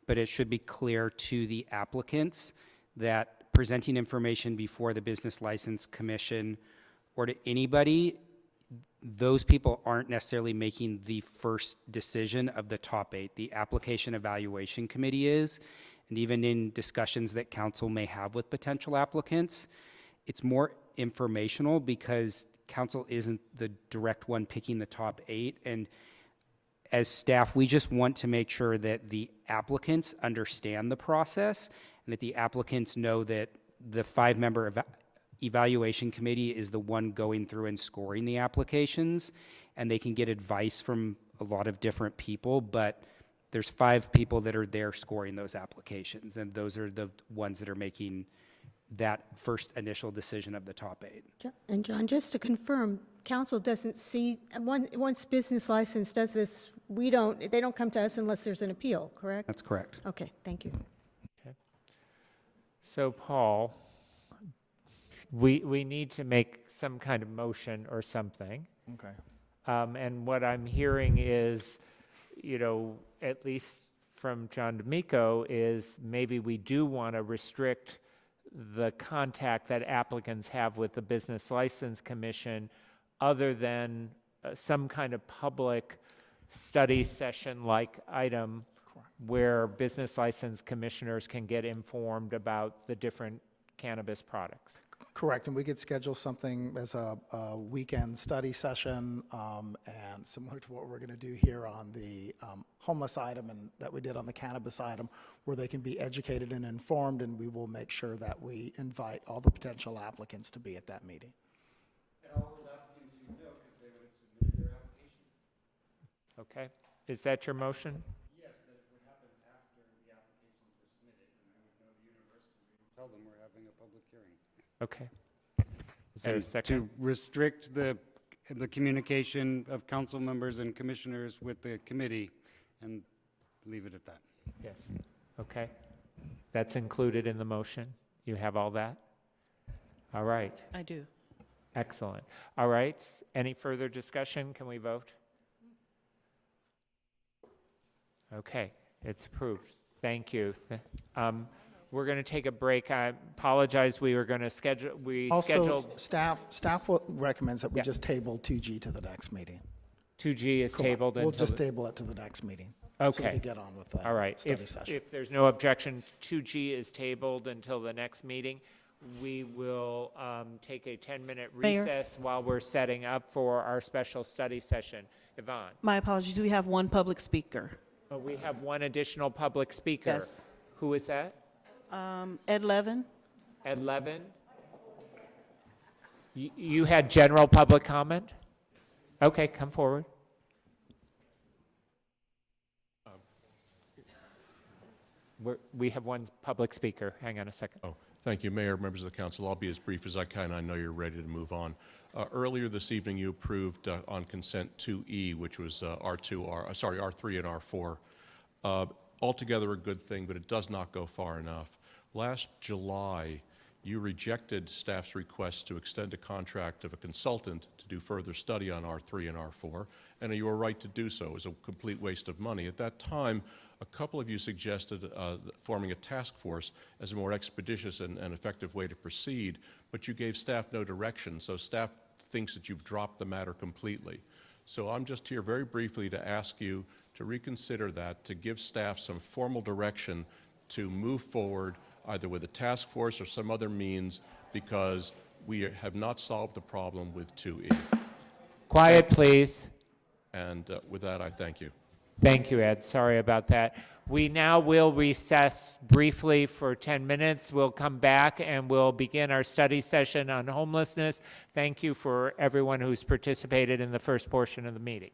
but it should be clear to the applicants that presenting information before the Business License Commission or to anybody, those people aren't necessarily making the first decision of the top 8. The Application Evaluation Committee is, and even in discussions that council may have with potential applicants, it's more informational because council isn't the direct one picking the top 8. And as staff, we just want to make sure that the applicants understand the process and that the applicants know that the 5-member evaluation committee is the one going through and scoring the applications, and they can get advice from a lot of different people, but there's 5 people that are there scoring those applications, and those are the ones that are making that first initial decision of the top 8. And John, just to confirm, council doesn't see, once business license does this, they don't come to us unless there's an appeal, correct? That's correct. Okay, thank you. Okay. So Paul, we need to make some kind of motion or something. Okay. And what I'm hearing is, at least from John D'Amico, is maybe we do want to restrict the contact that applicants have with the Business License Commission other than some kind of public study session-like item where business license commissioners can get informed about the different cannabis products. Correct, and we could schedule something as a weekend study session, and similar to what we're going to do here on the homeless item and that we did on the cannabis item, where they can be educated and informed, and we will make sure that we invite all the potential applicants to be at that meeting. And all those applicants you know, because they would have submitted their application. Okay, is that your motion? Yes, that would happen after the applications were submitted, and I would know the university would tell them we're having a public hearing. Okay. Is there a And second? to restrict the communication of council members and commissioners with the committee, and leave it at that. Yes. Okay. That's included in the motion. You have all that? All right. I do. Excellent. All right. Any further discussion? Can we vote? Okay. It's approved. Thank you. We're going to take a break. I apologize. We were going to schedule, Also, staff recommends that we Yeah. just table 2G to the next meeting. 2G is tabled We'll until just table it to the next meeting. So we Okay. can get on with the All right. study session. If there's no objection, 2G is tabled until the next meeting. We will take a 10-minute Mayor? recess while we're setting up for our special study session. Yvonne? My apologies, we have one public speaker. We have one additional public speaker. Yes. Who is that? Ed Levin? Ed Levin? You had general public comment? Okay, come forward. We have one public speaker. Hang on a second. Oh, thank you, Mayor, members of the council. I'll be as brief as I can. I know you're ready to move on. Earlier this evening, you approved on consent 2E, which was R3 and R4. Altogether a good thing, but it does not go far enough. Last July, you rejected staff's request to extend a contract of a consultant to do further study on R3 and R4, and you were right to do so. It was a complete waste of money. At that time, a couple of you suggested forming a task force as a more expeditious and effective way to proceed, but you gave staff no direction, so staff thinks that you've dropped the matter completely. So I'm just here very briefly to ask you to reconsider that, to give staff some formal direction to move forward either with a task force or some other means, because we have not solved the problem with 2E. Quiet, please. And with that, I thank you. Thank you, Ed. Sorry about that. We now will recess briefly for 10 minutes. We'll come back and we'll begin our study session on homelessness. Thank you for everyone who's participated in the first portion of the meeting.